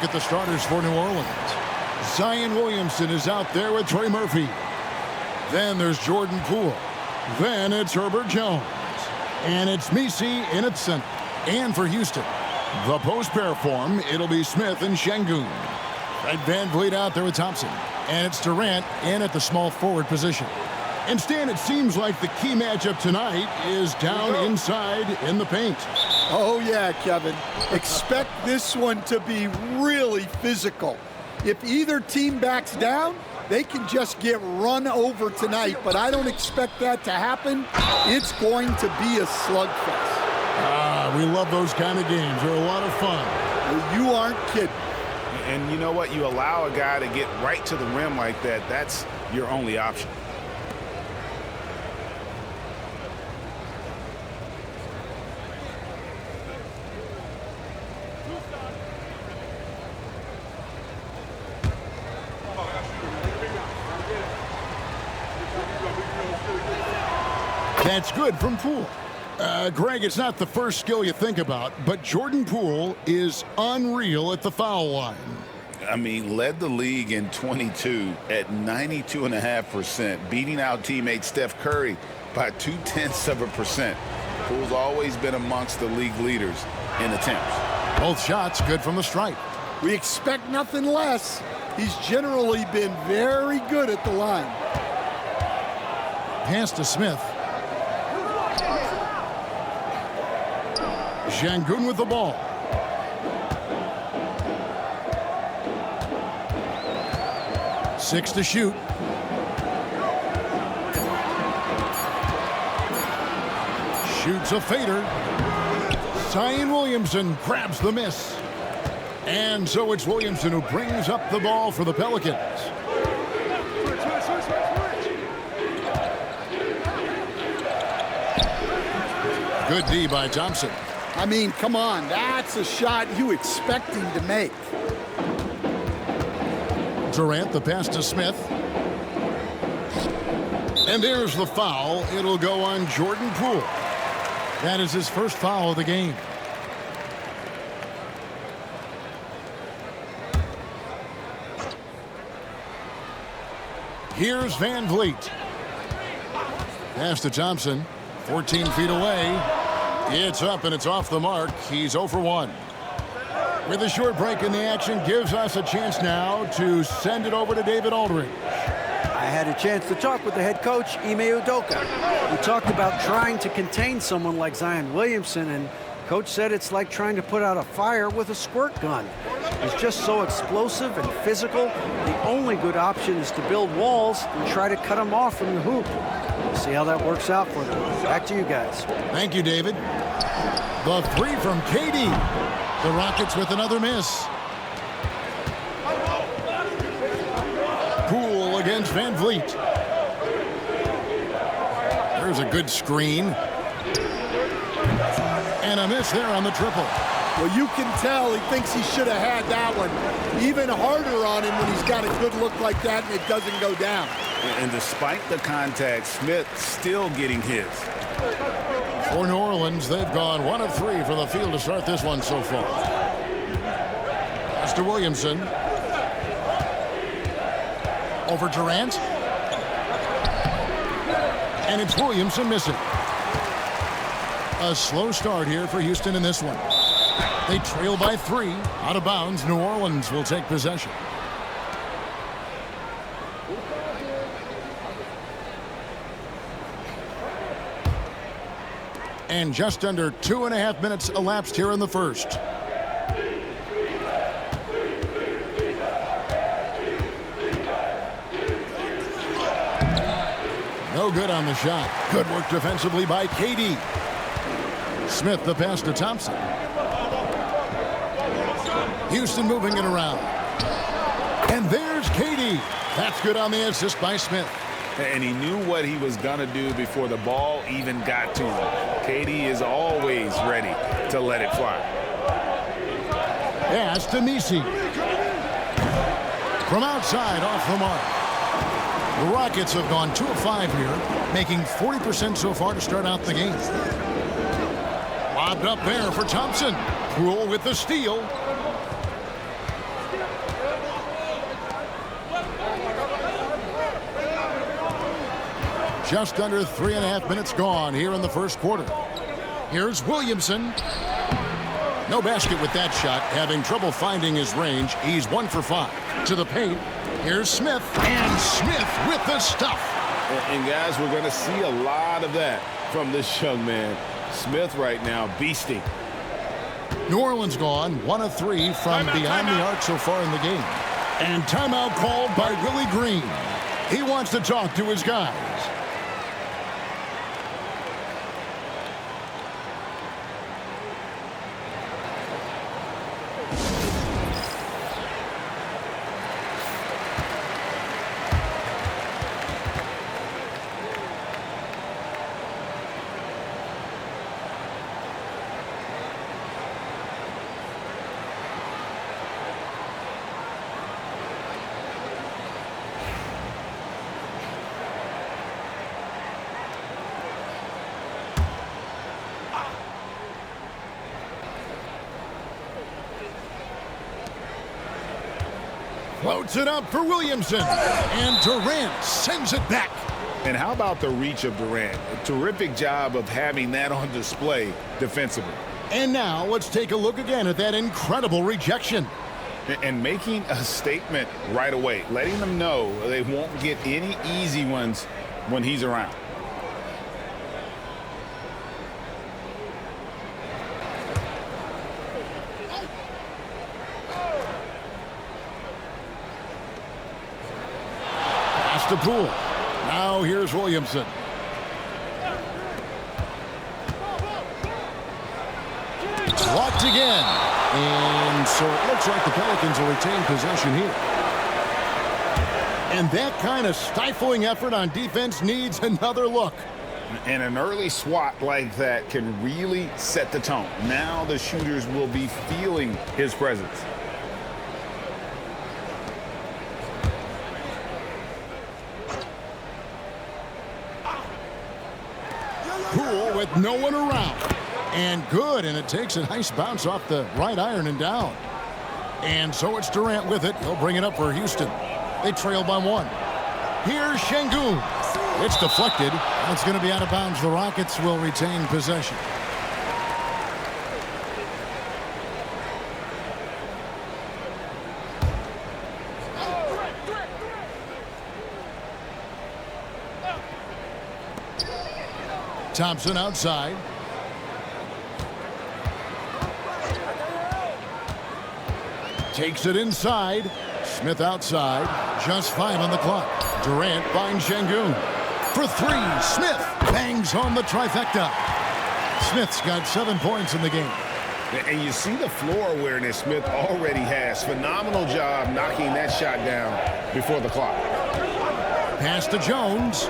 look at the starters for New Orleans. Zion Williamson is out there with Trey Murphy. Then there's Jordan Poole. Then it's Herbert Jones. And it's Messi in its center. And for Houston, the post pair form, it'll be Smith and Şengün. Fred VanVleet out there with Thompson. And it's Durant in at the small forward position. And Stan, it seems like the key matchup tonight is down inside in the paint. Oh, yeah, Kevin. Expect this one to be really physical. If either team backs down, they can just get run over tonight, but I don't expect that to happen. It's going to be a slugfest. We love those kind of games. They're a lot of fun. Well, you aren't kidding. And you know what? You allow a guy to get right to the rim like that, that's your only option. That's good from Poole. Greg, it's not the first skill you think about, but Jordan Poole is unreal at the foul line. I mean, led the league in 22 at 92.5%, beating out teammate Steph Curry by 0.2%. Poole's always been amongst the league leaders in attempts. Both shots good from the stripe. We expect nothing less. He's generally been very good at the line. Pass to Smith. Şengün with the ball. Six to shoot. Shoots a fader. Zion Williamson grabs the miss. And so it's Williamson who brings up the ball for the Pelicans. Good D by Thompson. I mean, come on, that's a shot you expect him to make. Durant, the pass to Smith. And there's the foul. It'll go on Jordan Poole. That is his first foul of the game. Here's VanVleet. Pass to Thompson. 14 feet away. It's up and it's off the mark. He's 0 for 1. With a short break in the action, gives us a chance now to send it over to David Aldridge. I had a chance to talk with the head coach, Ime Udoka. We talked about trying to contain someone like Zion Williamson, and coach said it's like trying to put out a fire with a squirt gun. He's just so explosive and physical. The only good option is to build walls and try to cut him off from the hoop. We'll see how that works out for them. Back to you guys. Thank you, David. The three from KD. The Rockets with another miss. Poole against VanVleet. There's a good screen. And a miss there on the triple. Well, you can tell he thinks he should have had that one. Even harder on him when he's got a good look like that and it doesn't go down. And despite the contact, Smith still getting his. For New Orleans, they've gone 1 of 3 from the field to start this one so far. Pass to Williamson. Over Durant. And it's Williamson missing. A slow start here for Houston in this one. They trail by 3. Out of bounds, New Orleans will take possession. And just under 2.5 minutes elapsed here in the first. No good on the shot. Good work defensively by KD. Smith the pass to Thompson. Houston moving it around. And there's KD. That's good on the assist by Smith. And he knew what he was going to do before the ball even got to him. KD is always ready to let it fly. Pass to Messi. From outside, off the mark. The Rockets have gone 2 of 5 here, making 40% so far to start out the game. Lobbed up there for Thompson. Poole with the steal. Just under 3.5 minutes gone here in the first quarter. Here's Williamson. No basket with that shot, having trouble finding his range. He's 1 for 5. To the paint. Here's Smith, and Smith with the stuff. And guys, we're going to see a lot of that from this young man. Smith right now, beasting. New Orleans gone 1 of 3 from beyond the arc so far in the game. And timeout called by Willie Green. He wants to talk to his guys. Floats it up for Williamson. And Durant sends it back. And how about the reach of Durant? A terrific job of having that on display defensively. And now let's take a look again at that incredible rejection. And making a statement right away, letting them know they won't get any easy ones when he's around. To Poole. Now here's Williamson. Blocked again. And so it looks like the Pelicans will retain possession here. And that kind of stifling effort on defense needs another look. And an early swat like that can really set the tone. Now the shooters will be feeling his presence. Poole with no one around. And good, and it takes a nice bounce off the right iron and down. And so it's Durant with it. He'll bring it up for Houston. They trail by 1. Here's Şengün. It's deflected. It's going to be out of bounds. The Rockets will retain possession. Thompson outside. Takes it inside. Smith outside. Just 5 on the clock. Durant finds Şengün. For 3, Smith bangs on the trifecta. Smith's got 7 points in the game. And you see the floor awareness Smith already has. Phenomenal job knocking that shot down before the clock. Pass to Jones.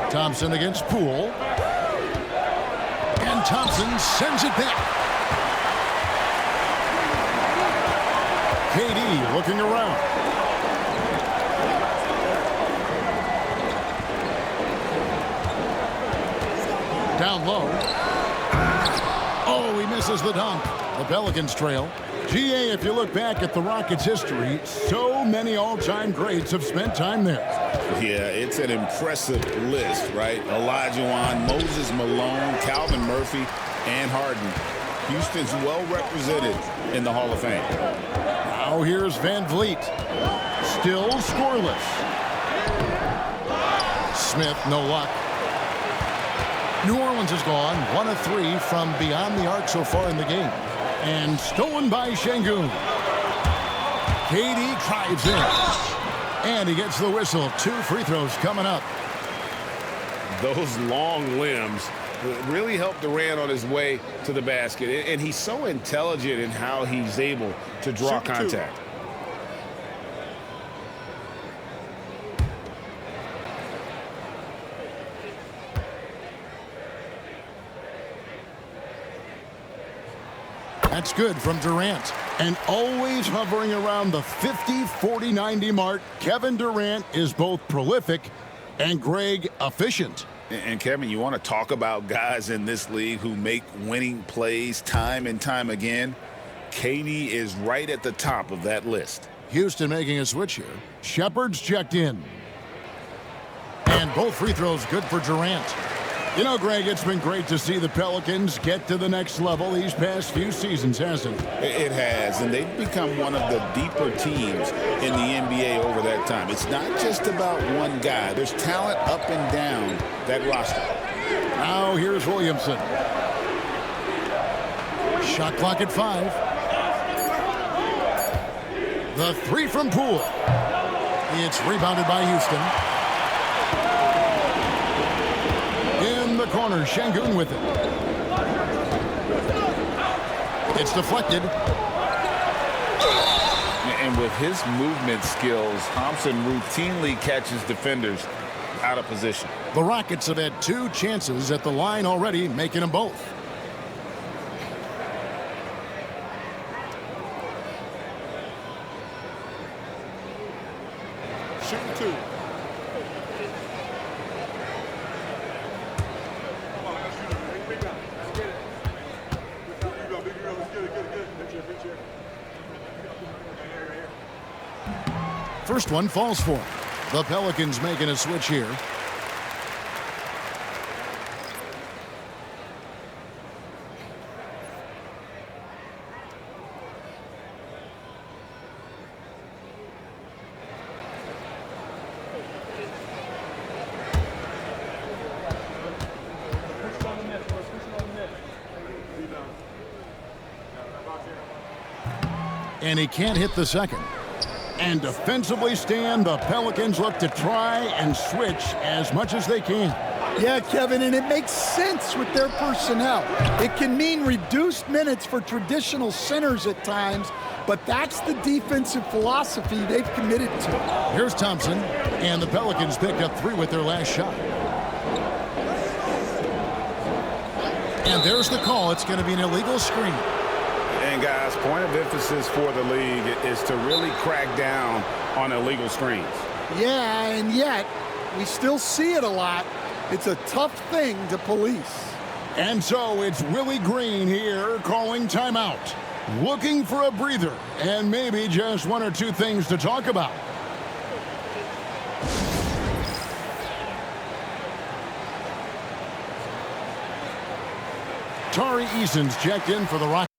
Thompson against Poole. And Thompson sends it back. KD looking around. Down low. Oh, he misses the dunk. The Pelicans trail. GA, if you look back at the Rockets' history, so many all-time greats have spent time there. Yeah, it's an impressive list, right? Olajuwon, Moses Malone, Calvin Murphy, and Harden. Houston's well represented in the Hall of Fame. Now here's Van Vliet. Still scoreless. Smith, no luck. New Orleans is gone 1 of 3 from beyond the arc so far in the game. And stolen by Şengün. KD drives in. And he gets the whistle. 2 free throws coming up. Those long limbs really helped Durant on his way to the basket. And he's so intelligent in how he's able to draw contact. That's good from Durant. And always hovering around the 50, 40, 90 mark, Kevin Durant is both prolific and, Greg, efficient. And Kevin, you want to talk about guys in this league who make winning plays time and time again? KD is right at the top of that list. Houston making a switch here. Shepard's checked in. And both free throws good for Durant. You know, Greg, it's been great to see the Pelicans get to the next level these past few seasons, hasn't it? It has, and they've become one of the deeper teams in the NBA over that time. It's not just about one guy. There's talent up and down that roster. Now here's Williamson. Shot clock at 5. The three from Poole. It's rebounded by Houston. In the corner, Şengün with it. It's deflected. And with his movement skills, Thompson routinely catches defenders out of position. The Rockets have had 2 chances at the line already, making them both. Shooting 2. First one falls for him. The Pelicans making a switch here. And he can't hit the second. And defensively, Stan, the Pelicans look to try and switch as much as they can. Yeah, Kevin, and it makes sense with their personnel. It can mean reduced minutes for traditional centers at times, but that's the defensive philosophy they've committed to. Here's Thompson, and the Pelicans pick up 3 with their last shot. And there's the call. It's going to be an illegal screen. And guys, point of emphasis for the league is to really crack down on illegal screens. Yeah, and yet we still see it a lot. It's a tough thing to police. And so it's Willie Green here calling timeout. Looking for a breather and maybe just 1 or 2 things to talk about. Tari Eason's checked in for the Rockets.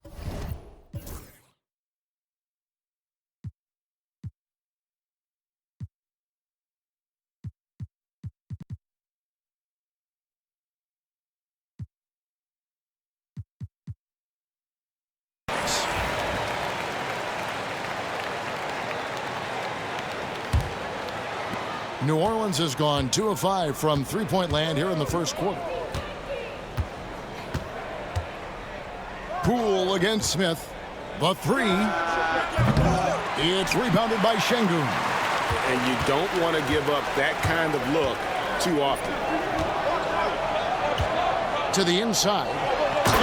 New Orleans has gone 2 of 5 from three-point land here in the first quarter. Poole against Smith. The 3. It's rebounded by Şengün. And you don't want to give up that kind of look too often. To the inside.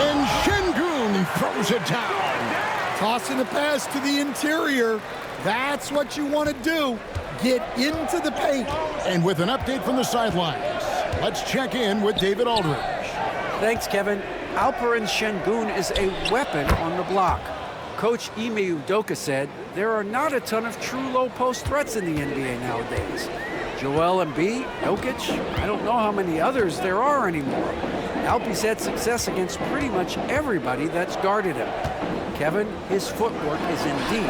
And Şengün throws it down. Tossing the pass to the interior. That's what you want to do. Get into the paint. And with an update from the sidelines, let's check in with David Aldridge. Thanks, Kevin. Alperen Şengün is a weapon on the block. Coach Ime Udoka said there are not a ton of true low-post threats in the NBA nowadays. Joel Embiid, Jokic, I don't know how many others there are anymore. Alpe's had success against pretty much everybody that's guarded him. Kevin, his footwork is indeed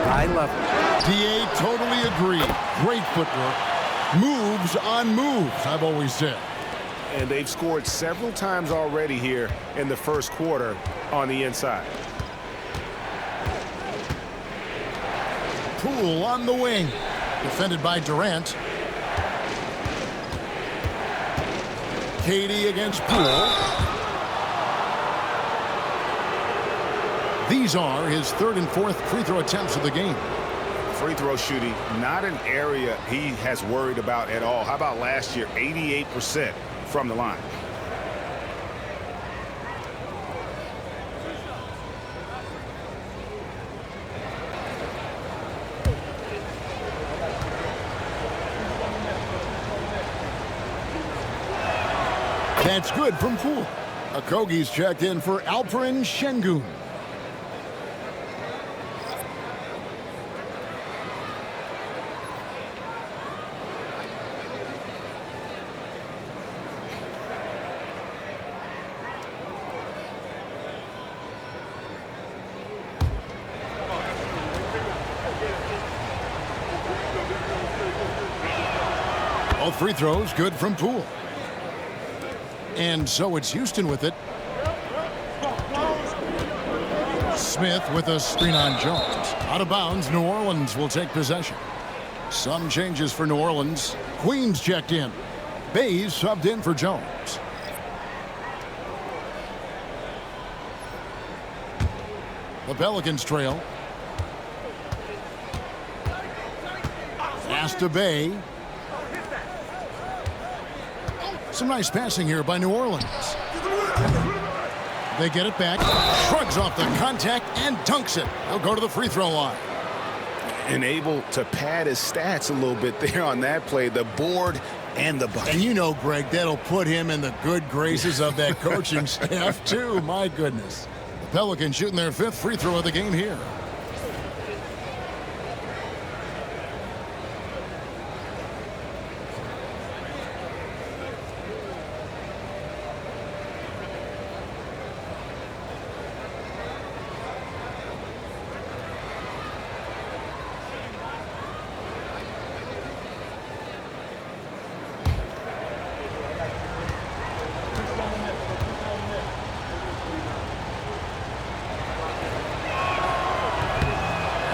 high level. DA, totally agree. Great footwork. Moves on moves, I've always said. And they've scored several times already here in the first quarter on the inside. Poole on the wing. Defended by Durant. KD against Poole. These are his 3rd and 4th free throw attempts of the game. Free throw shooting, not an area he has worried about at all. How about last year, 88% from the line? That's good from Poole. Okogie's checked in for Alperen Şengün. Both free throws good from Poole. And so it's Houston with it. Smith with a screen on Jones. Out of bounds, New Orleans will take possession. Some changes for New Orleans. Queens checked in. Bays subbed in for Jones. The Pelicans trail. Pass to Bay. Some nice passing here by New Orleans. They get it back. Shrugs off the contact and dunks it. He'll go to the free throw line. And able to pad his stats a little bit there on that play. The board and the bucket. And you know, Greg, that'll put him in the good graces of that coaching staff, too. My goodness. The Pelicans shooting their 5th free throw of the game here.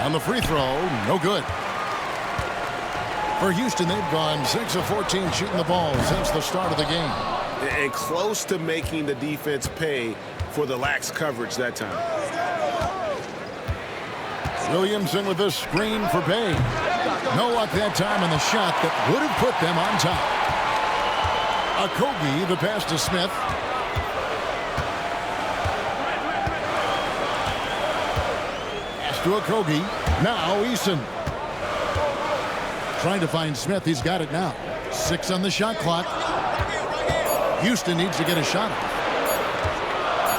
On the free throw, no good. For Houston, they've gone 6 of 14 shooting the ball since the start of the game. And close to making the defense pay for the lax coverage that time. Williamson with a screen for Bay. No luck that time on the shot that would have put them on top. Okogie, the pass to Smith. To Okogie. Now Eason. Trying to find Smith. He's got it now. 6 on the shot clock. Houston needs to get a shot.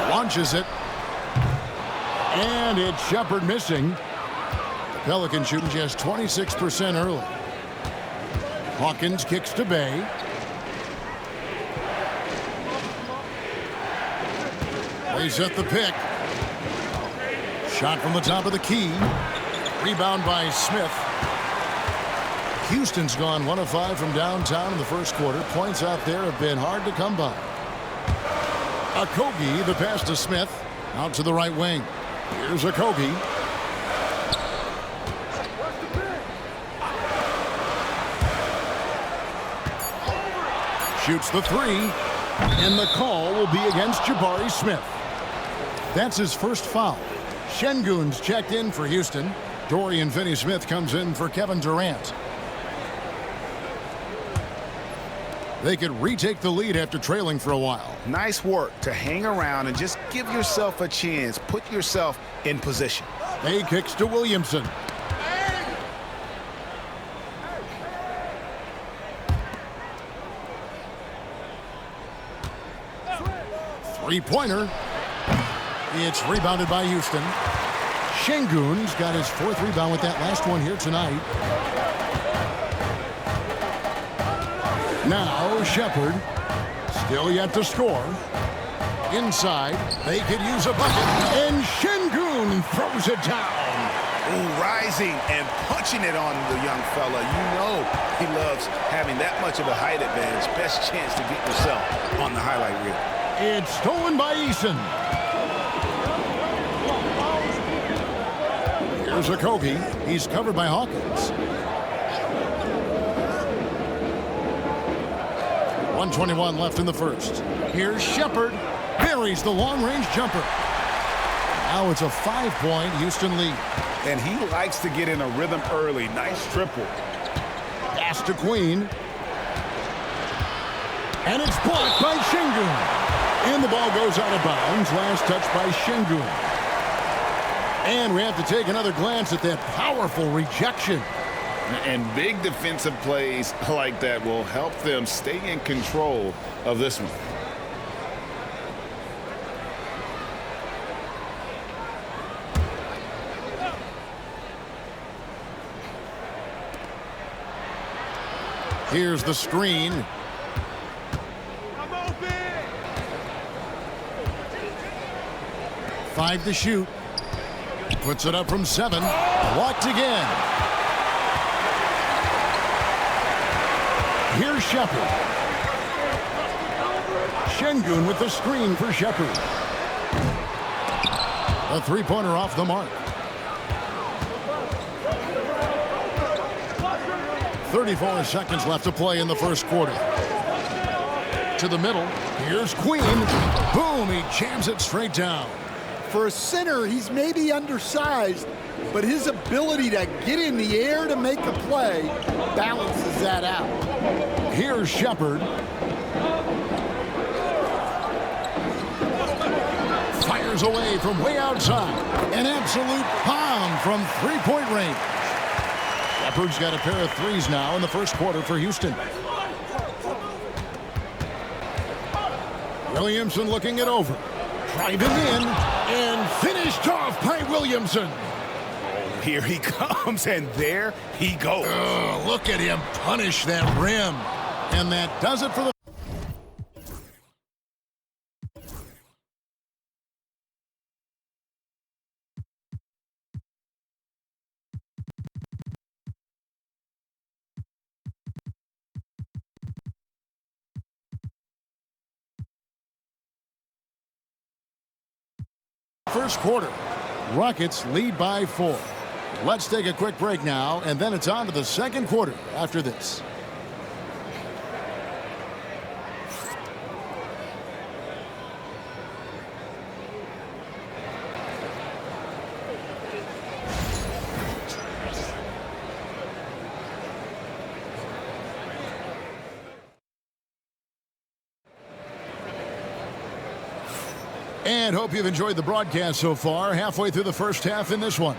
Launches it. And it's Shepard missing. The Pelicans shooting just 26% early. Hawkins kicks to Bay. They set the pick. Shot from the top of the key. Rebound by Smith. Houston's gone 1 of 5 from downtown in the first quarter. Points out there have been hard to come by. Okogie, the pass to Smith. Out to the right wing. Here's Okogie. Shoots the 3. And the call will be against Jabari Smith. That's his first foul. Şengün's checked in for Houston. Dorian Finney-Smith comes in for Kevin Durant. They could retake the lead after trailing for a while. Nice work to hang around and just give yourself a chance. Put yourself in position. Bay kicks to Williamson. Three-pointer. It's rebounded by Houston. Şengün's got his 4th rebound with that last one here tonight. Now Shepard, still yet to score. Inside, they could use a bucket, and Şengün throws it down. Ooh, rising and punching it on the young fella. You know he loves having that much of a height advantage. Best chance to get yourself on the highlight reel. It's stolen by Eason. Here's Okogie. He's covered by Hawkins. 1:21 left in the first. Here's Shepard. Buries the long-range jumper. Now it's a 5-point Houston lead. And he likes to get in a rhythm early. Nice triple. Pass to Queen. And it's blocked by Şengün. And the ball goes out of bounds. Last touch by Şengün. And we have to take another glance at that powerful rejection. And big defensive plays like that will help them stay in control of this one. Here's the screen. 5 to shoot. Puts it up from 7. Blocked again. Here's Shepard. Şengün with the screen for Shepard. A three-pointer off the mark. 34 seconds left to play in the first quarter. To the middle. Here's Queen. Boom, he jams it straight down. For a center, he's maybe undersized, but his ability to get in the air to make a play balances that out. Here's Shepard. Fires away from way outside. An absolute bomb from three-point range. Shepard's got a pair of threes now in the first quarter for Houston. Williamson looking it over. Driving in and finished off by Williamson. Here he comes, and there he goes. Oh, look at him punish that rim. And that does it for the first quarter. Rockets lead by 4. Let's take a quick break now, and then it's on to the second quarter after this. And hope you've enjoyed the broadcast so far. Halfway through the first half in this one.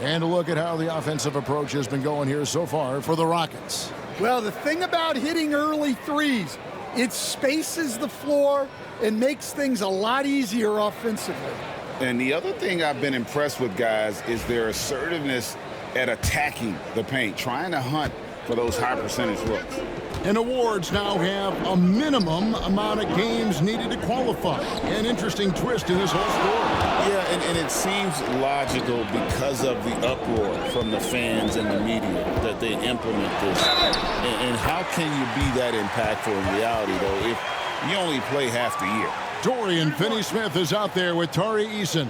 And a look at how the offensive approach has been going here so far for the Rockets. Well, the thing about hitting early threes, it spaces the floor and makes things a lot easier offensively. And the other thing I've been impressed with, guys, is their assertiveness at attacking the paint, trying to hunt for those high percentage looks. And awards now have a minimum amount of games needed to qualify. An interesting twist in this whole story. Yeah, and it seems logical because of the uproar from the fans and the media that they implement this. And how can you be that impactful in reality, though, if you only play half the year? Dorian Finney-Smith is out there with Tari Eason.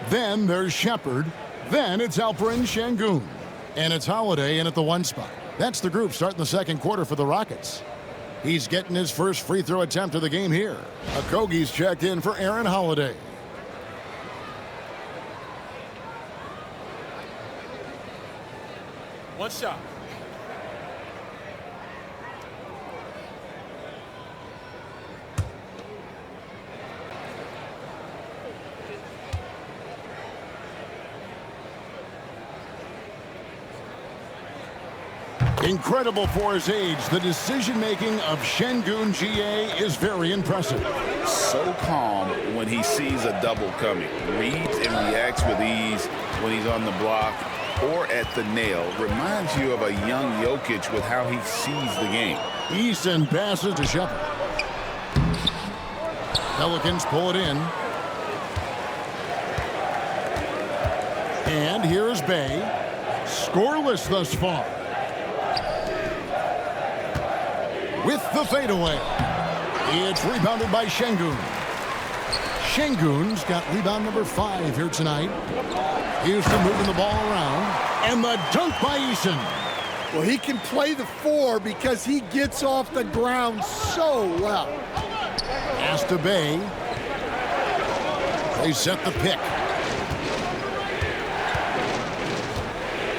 Then there's Shepard. Then it's Alperen Şengün. And it's Holiday in at the 1 spot. That's the group starting the second quarter for the Rockets. He's getting his first free throw attempt of the game here. Okogie's checked in for Aaron Holiday. One shot. Incredible for his age. The decision-making of Şengün GA is very impressive. So calm when he sees a double coming. Reads and reacts with ease when he's on the block or at the nail. Reminds you of a young Jokic with how he sees the game. Eason passes to Shepard. Pelicans pull it in. And here's Bay. Scoreless thus far. With the fadeaway. It's rebounded by Şengün. Şengün's got rebound number 5 here tonight. Houston moving the ball around. And the dunk by Eason. Well, he can play the 4 because he gets off the ground so well. Pass to Bay. They set the pick.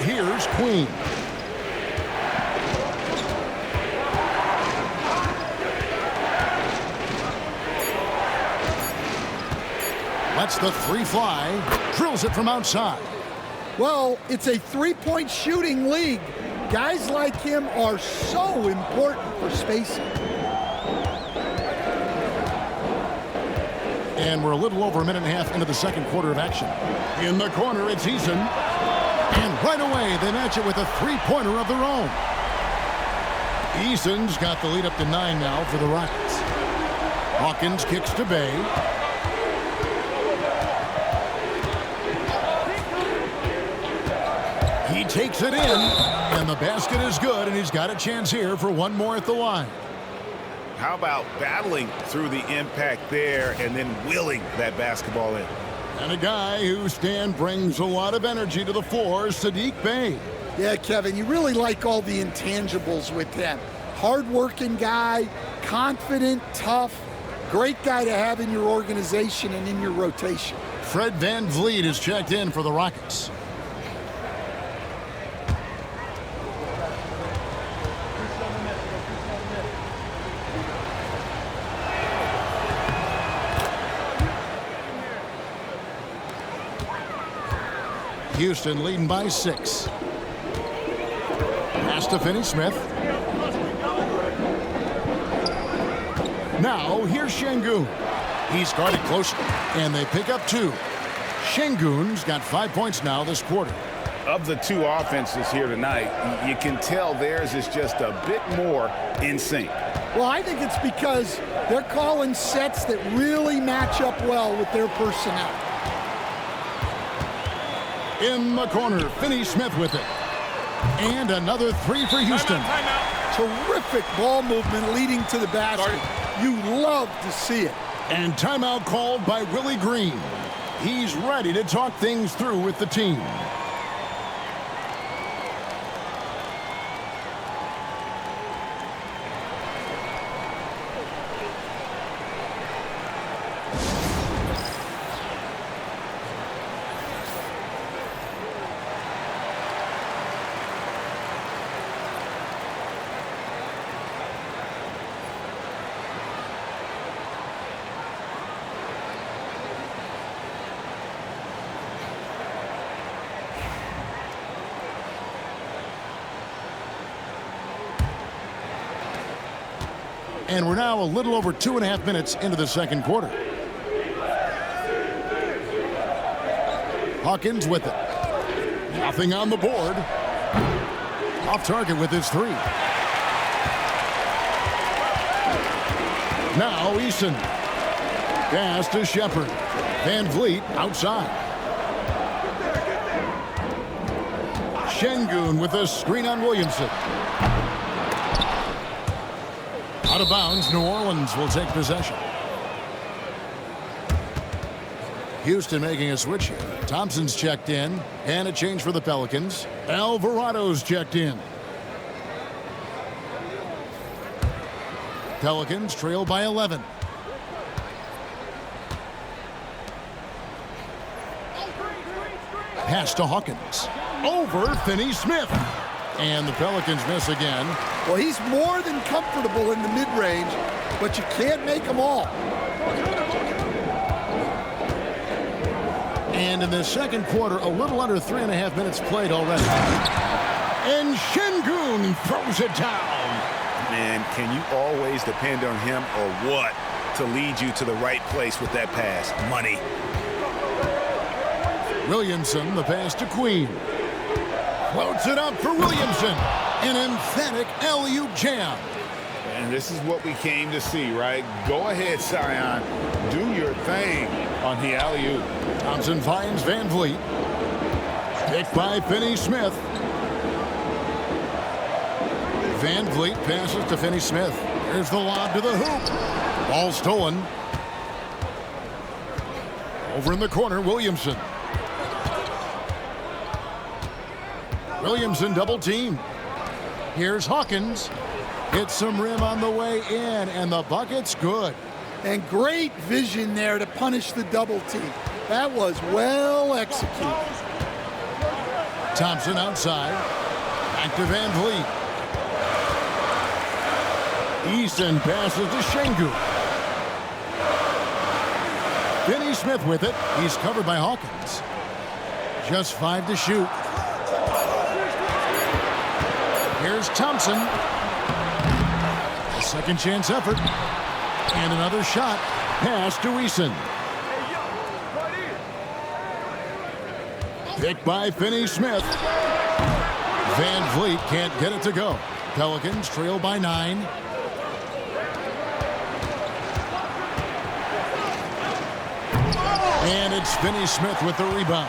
Here's Queen. Lets the 3 fly. Drills it from outside. Well, it's a three-point shooting league. Guys like him are so important for spacing. And we're a little over a minute and a half into the second quarter of action. In the corner, it's Eason. And right away, they match it with a three-pointer of their own. Eason's got the lead up to 9 now for the Rockets. Hawkins kicks to Bay. He takes it in, and the basket is good, and he's got a chance here for one more at the line. How about battling through the impact there and then willing that basketball in? And a guy whose stand brings a lot of energy to the floor, Saddiq Bey. Yeah, Kevin, you really like all the intangibles with him. Hard-working guy, confident, tough, great guy to have in your organization and in your rotation. Fred VanVleet is checked in for the Rockets. Houston leading by 6. Pass to Finney-Smith. Now, here's Şengün. He's guarded closely, and they pick up 2. Şengün's got 5 points now this quarter. Of the two offenses here tonight, you can tell theirs is just a bit more in sync. Well, I think it's because they're calling sets that really match up well with their personnel. In the corner, Finney-Smith with it. And another 3 for Houston. Terrific ball movement leading to the basket. You love to see it. And timeout called by Willie Green. He's ready to talk things through with the team. And we're now a little over 2.5 minutes into the second quarter. Hawkins with it. Nothing on the board. Off target with his 3. Now Eason. Pass to Shepard. VanVleet outside. Şengün with a screen on Williamson. Out of bounds, New Orleans will take possession. Houston making a switch here. Thompson's checked in, and a change for the Pelicans. Alvarado's checked in. Pelicans trail by 11. Pass to Hawkins. Over Finney-Smith. And the Pelicans miss again. Well, he's more than comfortable in the mid-range, but you can't make them all. And in the second quarter, a little under 3.5 minutes played already. And Şengün throws it down. Man, can you always depend on him or what to lead you to the right place with that pass? Money. Williamson, the pass to Queen. Floats it up for Williamson. An emphatic alley-oop jam. And this is what we came to see, right? Go ahead, Zion. Do your thing on the alley-oop. Thompson finds VanVleet. Picked by Finney-Smith. VanVleet passes to Finney-Smith. Here's the lob to the hoop. Ball stolen. Over in the corner, Williamson. Williamson double team. Here's Hawkins. Hits some rim on the way in, and the bucket's good. And great vision there to punish the double team. That was well executed. Thompson outside. Back to VanVleet. Eason passes to Şengün. Finney-Smith with it. He's covered by Hawkins. Just 5 to shoot. Here's Thompson. A second chance effort. And another shot. Pass to Eason. Picked by Finney-Smith. VanVleet can't get it to go. Pelicans trail by 9. And it's Finney-Smith with the rebound.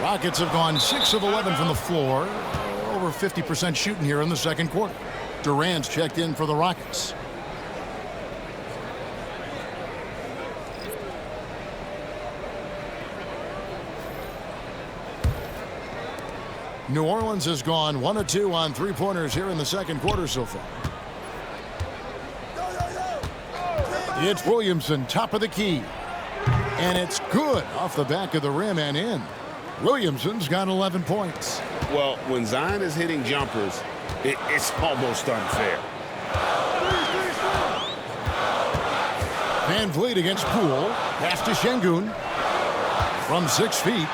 Rockets have gone 6 of 11 from the floor. Over 50% shooting here in the second quarter. Durant's checked in for the Rockets. New Orleans has gone 1 of 2 on three-pointers here in the second quarter so far. It's Williamson, top of the key. And it's good off the back of the rim and in. Williamson's got 11 points. Well, when Zion is hitting jumpers, it's almost unfair. Van Vliet against Poole. Pass to Şengün. From 6 feet.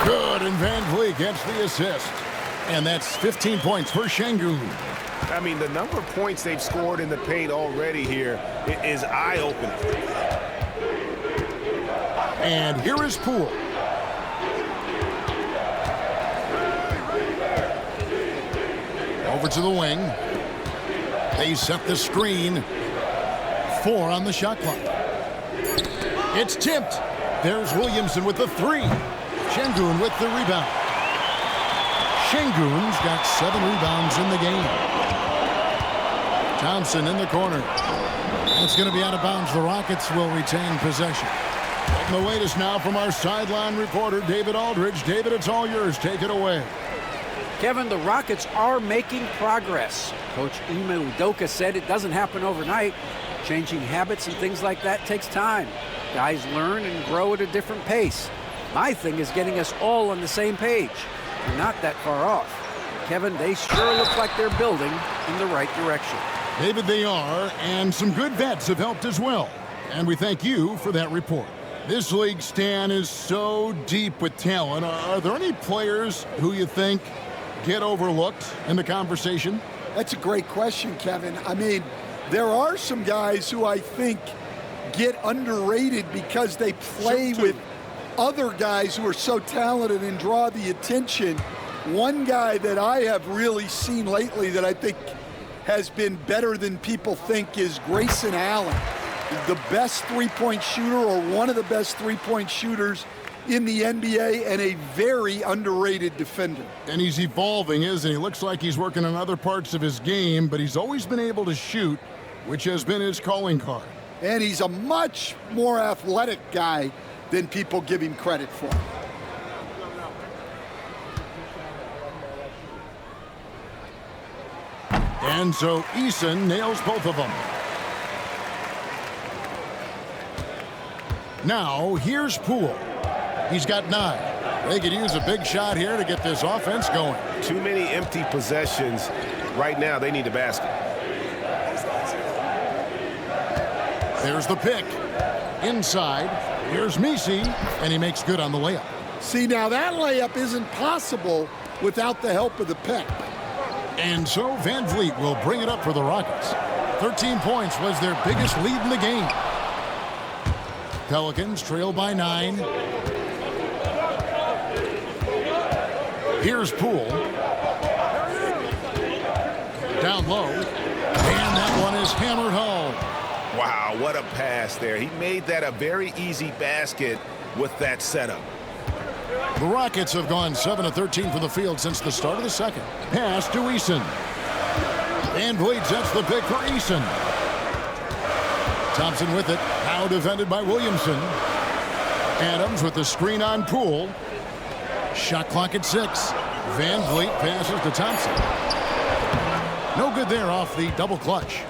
Good, and Van Vliet gets the assist. And that's 15 points for Şengün. I mean, the number of points they've scored in the paint already here is eye-opening. And here is Poole. Over to the wing. They set the screen. 4 on the shot clock. It's tipped. There's Williamson with the 3. Şengün with the rebound. Şengün's got 7 rebounds in the game. Thompson in the corner. It's going to be out of bounds. The Rockets will retain possession. And the latest now from our sideline reporter, David Aldridge. David, it's all yours. Take it away. Kevin, the Rockets are making progress. Coach Ime Udoka said it doesn't happen overnight. Changing habits and things like that takes time. Guys learn and grow at a different pace. My thing is getting us all on the same page. We're not that far off. Kevin, they sure look like they're building in the right direction. David, they are, and some good vets have helped as well. And we thank you for that report. This league, Stan, is so deep with talent. Are there any players who you think get overlooked in the conversation? That's a great question, Kevin. I mean, there are some guys who I think get underrated because they play with other guys who are so talented and draw the attention. One guy that I have really seen lately that I think has been better than people think is Grayson Allen, the best three-point shooter or one of the best three-point shooters in the NBA and a very underrated defender. And he's evolving, isn't he? Looks like he's working on other parts of his game, but he's always been able to shoot, which has been his calling card. And he's a much more athletic guy than people give him credit for. And so Eason nails both of them. Now, here's Poole. He's got 9. They could use a big shot here to get this offense going. Too many empty possessions. Right now, they need a basket. There's the pick. Inside. Here's Messi, and he makes good on the layup. See, now that layup isn't possible without the help of the pick. And so Van Vliet will bring it up for the Rockets. 13 points was their biggest lead in the game. Pelicans trail by 9. Here's Poole. Down low. And that one is hammered home. Wow, what a pass there. He made that a very easy basket with that setup. The Rockets have gone 7 of 13 from the field since the start of the second. Pass to Eason. Van Vliet sets the pick for Eason. Thompson with it. Now defended by Williamson. Adams with the screen on Poole. Shot clock at 6. Van Vliet passes to Thompson. No good there off the double clutch.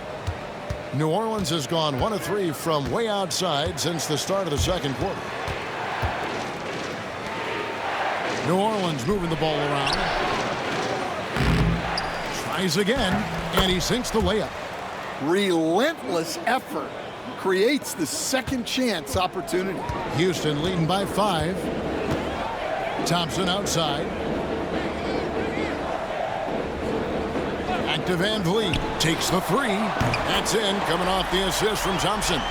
New Orleans has gone 1 of 3 from way outside since the start of the second quarter. New Orleans moving the ball around. Tries again, and he sinks the layup. Relentless effort creates the second chance opportunity. Houston leading by 5. Thompson outside. Back to Van Vliet. Takes the 3. That's in, coming off the assist from Thompson.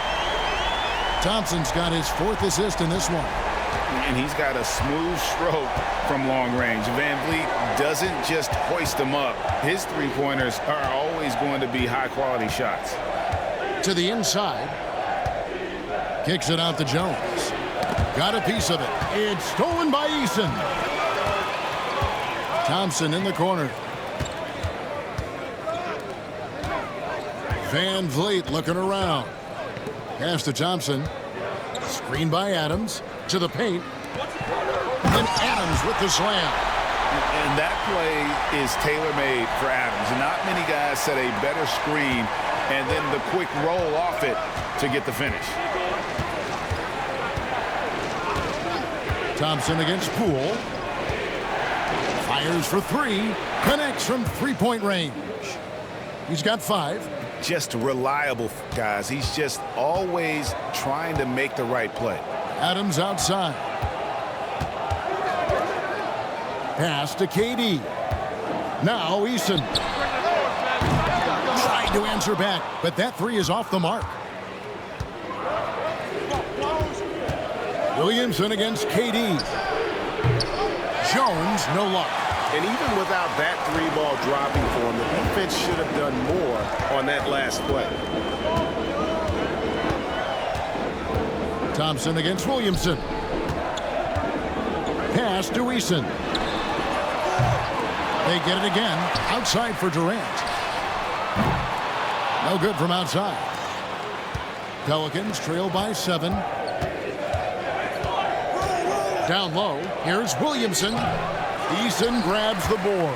Thompson's got his 4th assist in this one. And he's got a smooth stroke from long range. Van Vliet doesn't just hoist them up. His three-pointers are always going to be high-quality shots. To the inside. Kicks it out to Jones. got a piece of it. It's stolen by Eason. Thompson in the corner. Van Vliet looking around. Pass to Thompson. Screen by Adams. To the paint. And Adams with the slam. And that play is tailor-made for Adams. Not many guys set a better screen and then the quick roll off it to get the finish. Thompson against Poole. Fires for three. Connects from three-point range. He's got 5. Just reliable, guys. He's just always trying to make the right play. Adams outside. Pass to KD. Now Eason. Trying to answer back, but that 3 is off the mark. Williamson against KD. Jones, no luck. And even without that 3-ball dropping for him, the defense should have done more on that last play. Thompson against Williamson. Pass to Eason. They get it again. Outside for Durant. No good from outside. Pelicans trail by 7. Down low. Here's Williamson. Eason grabs the board.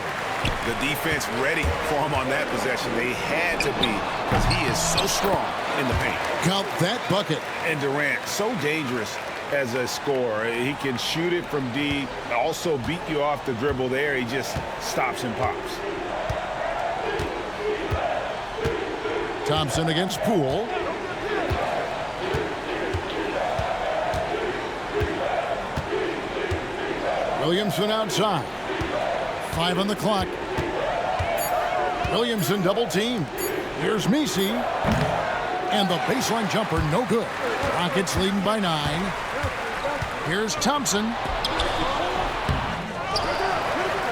The defense ready for him on that possession. They had to be because he is so strong in the paint. Count that bucket. And Durant, so dangerous as a scorer. He can shoot it from deep, also beat you off the dribble there. He just stops and pops. Thompson against Poole. Williamson outside. 5 on the clock. Williamson double team. Here's Messi. And the baseline jumper no good. Rockets leading by 9. Here's Thompson.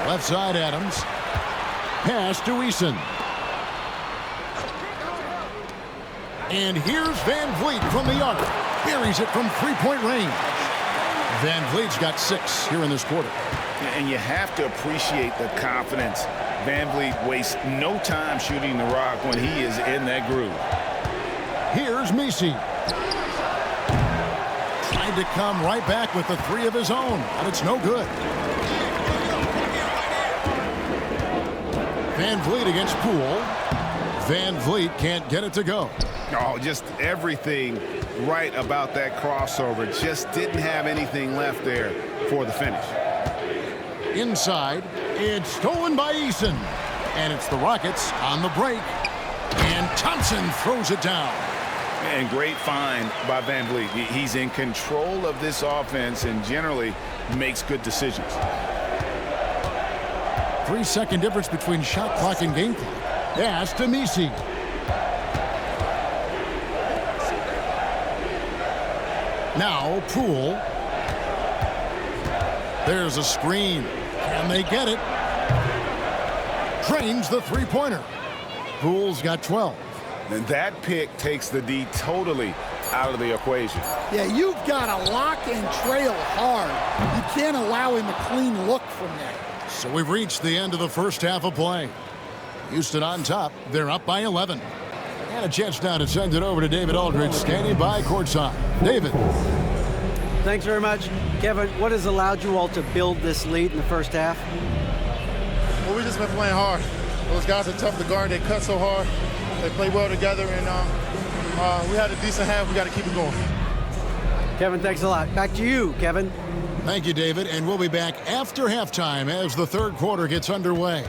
Left side Adams. Pass to Eason. And here's Van Vliet from the arc. Buries it from three-point range. Van Vliet's got 6 here in this quarter. And you have to appreciate the confidence. Van Vliet wastes no time shooting the rock when he is in that groove. Here's Messi. Tried to come right back with the 3 of his own, but it's no good. Van Vliet against Poole. Van Vliet can't get it to go. Oh, just everything right about that crossover. Just didn't have anything left there for the finish. Inside, it's stolen by Eason. And it's the Rockets on the break. And Thompson throws it down. And great find by Van Vliet. He's in control of this offense and generally makes good decisions. 3-second difference between shot clock and game clock. Pass to Messi. Now Poole. There's a screen. And they get it. Drains the three-pointer. Poole's got 12. And that pick takes the D totally out of the equation. Yeah, you've got to lock and trail hard. You can't allow him a clean look from there. So we've reached the end of the first half of play. Houston on top. They're up by 11. And a chance now to send it over to David Aldridge, standing by courtside. David. Thanks very much. Kevin, what has allowed you all to build this lead in the first half? Well, we've just been playing hard. Those guys are tough to guard. They cut so hard. They play well together, and we had a decent half. We got to keep it going. Kevin, thanks a lot. Back to you, Kevin. Thank you, David. And we'll be back after halftime as the third quarter gets underway.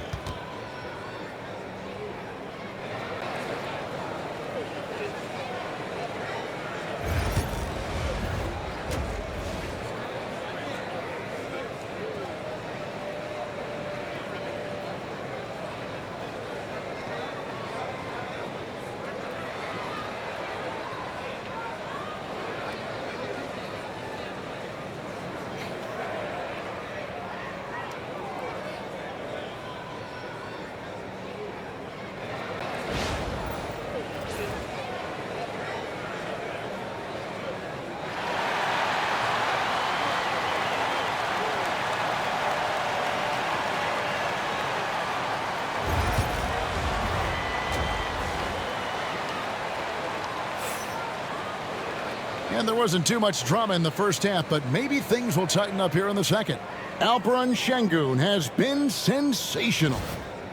And there wasn't too much drama in the first half, but maybe things will tighten up here in the second. Alperen Şengün has been sensational.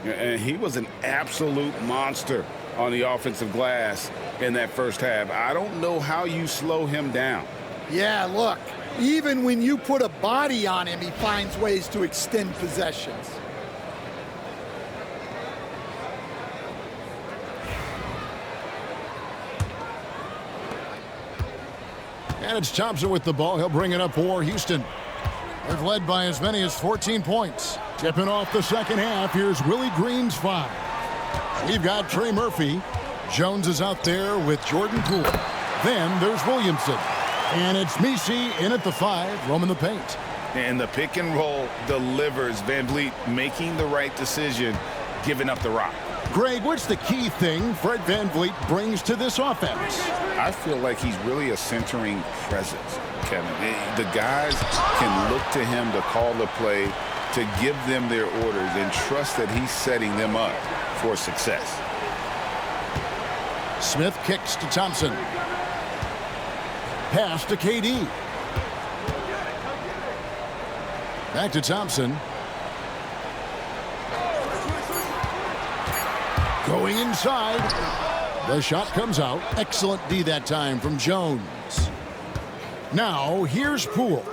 And he was an absolute monster on the offensive glass in that first half. I don't know how you slow him down. Yeah, look, even when you put a body on him, he finds ways to extend possessions. And it's Thompson with the ball. He'll bring it up for Houston. They've led by as many as 14 points. Tipping off the second half, here's Willie Green's 5. We've got Trey Murphy. Jones is out there with Jordan Poole. Then there's Williamson. And it's Messi in at the 5, roaming the paint. And the pick and roll delivers. Van Vliet making the right decision, giving up the rock. Greg, what's the key thing Fred Van Vliet brings to this offense? I feel like he's really a centering presence, Kevin. The guys can look to him to call the play, to give them their orders, and trust that he's setting them up for success. Smith kicks to Thompson. Pass to KD. Back to Thompson. Going inside. The shot comes out. Excellent D that time from Jones. Now, here's Poole.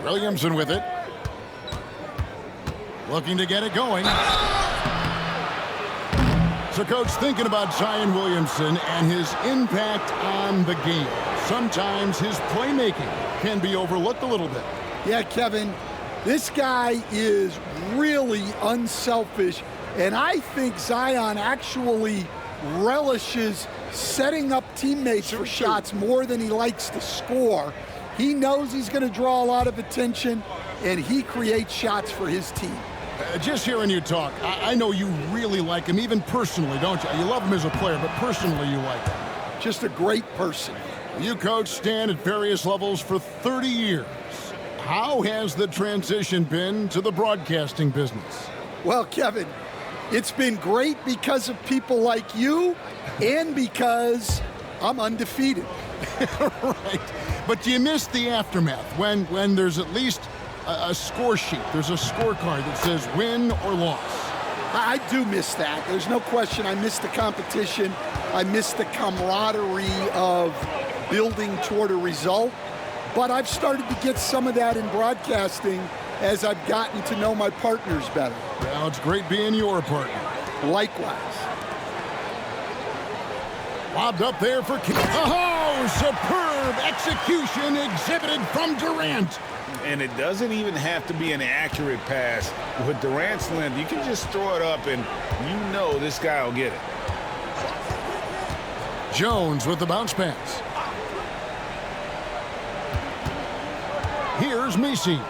Williamson with it. Looking to get it going. So, Coach, thinking about Zion Williamson and his impact on the game. Sometimes his playmaking can be overlooked a little bit. Yeah, Kevin, this guy is really unselfish, and I think Zion actually relishes setting up teammates for shots more than he likes to score. He knows he's going to draw a lot of attention, and he creates shots for his team. Just hearing you talk, I know you really like him, even personally, don't you? You love him as a player, but personally you like him. Just a great person. You coach Stan at various levels for 30 years. How has the transition been to the broadcasting business? Well, Kevin, it's been great because of people like you and because I'm undefeated. Right. But do you miss the aftermath when there's at least a score sheet? There's a scorecard that says win or loss. I do miss that. There's no question. I miss the competition. I miss the camaraderie of building toward a result. But I've started to get some of that in broadcasting as I've gotten to know my partners better. Well, it's great being your partner. Likewise. Lobbed up there for King. Oh, superb execution exhibited from Durant. And it doesn't even have to be an accurate pass. With Durant's length, you can just throw it up and you know this guy will get it. Jones with the bounce pass. Here's Messi.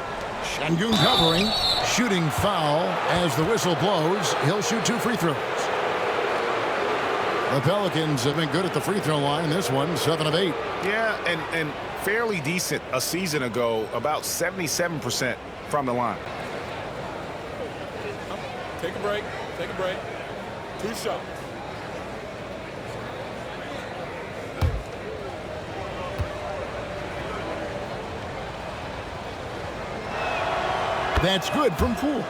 Şengün covering. Shooting foul as the whistle blows. He'll shoot 2 free throws. The Pelicans have been good at the free throw line. This one, 7 of 8. Yeah, and fairly decent a season ago, about 77% from the line. Take a break. Take a break. 2 shots. That's good from Poole.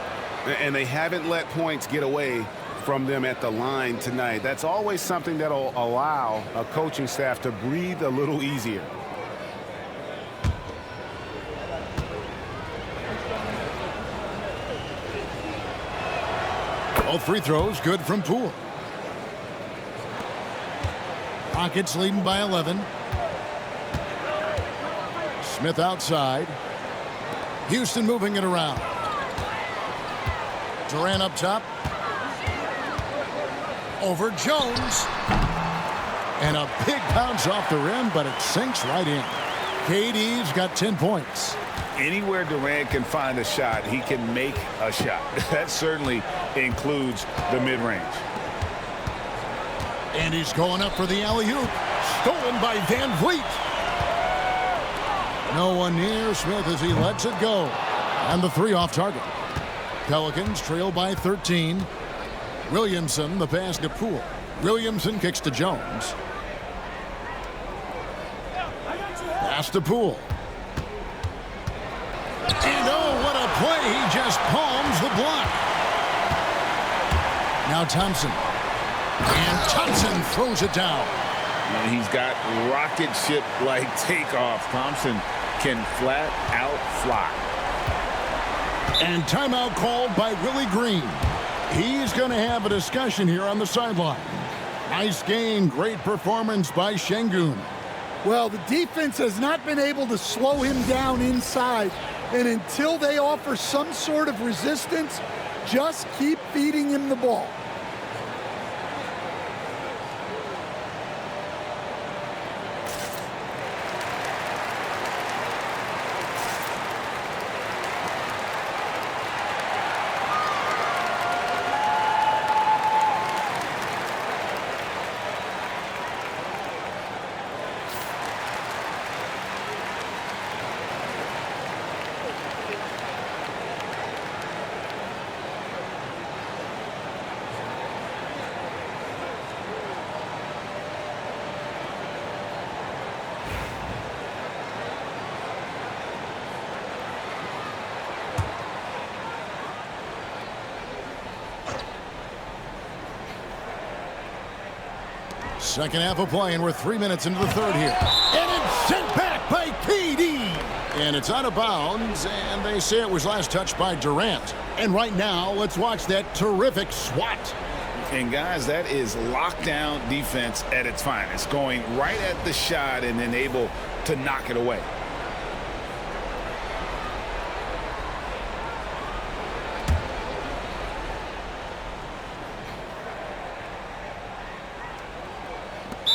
And they haven't let points get away from them at the line tonight. That's always something that'll allow a coaching staff to breathe a little easier. Both free throws good from Poole. Rockets leading by 11. Smith outside. Houston moving it around. Durant up top. Over Jones. And a big bounce off the rim, but it sinks right in. KD's got 10 points. Anywhere Durant can find a shot, he can make a shot. That certainly includes the mid-range. And he's going up for the alley-oop. Stolen by Van Vliet. No one near Smith as he lets it go. And the 3 off target. Pelicans trail by 13. Williamson, the pass to Poole. Williamson kicks to Jones. Pass to Poole. And oh, what a play. He just palms the block. Now Thompson. And Thompson throws it down. And he's got rocket ship-like takeoff. Thompson can flat out fly. And timeout called by Willie Green. He's going to have a discussion here on the sideline. Nice game, great performance by Şengün. Well, the defense has not been able to slow him down inside. And until they offer some sort of resistance, just keep feeding him the ball. Second half of play, and we're 3 minutes into the third here. And it's sent back by KD. And it's out of bounds, and they say it was last touched by Durant. And right now, let's watch that terrific swat. And guys, that is lockdown defense at its finest. Going right at the shot and then able to knock it away.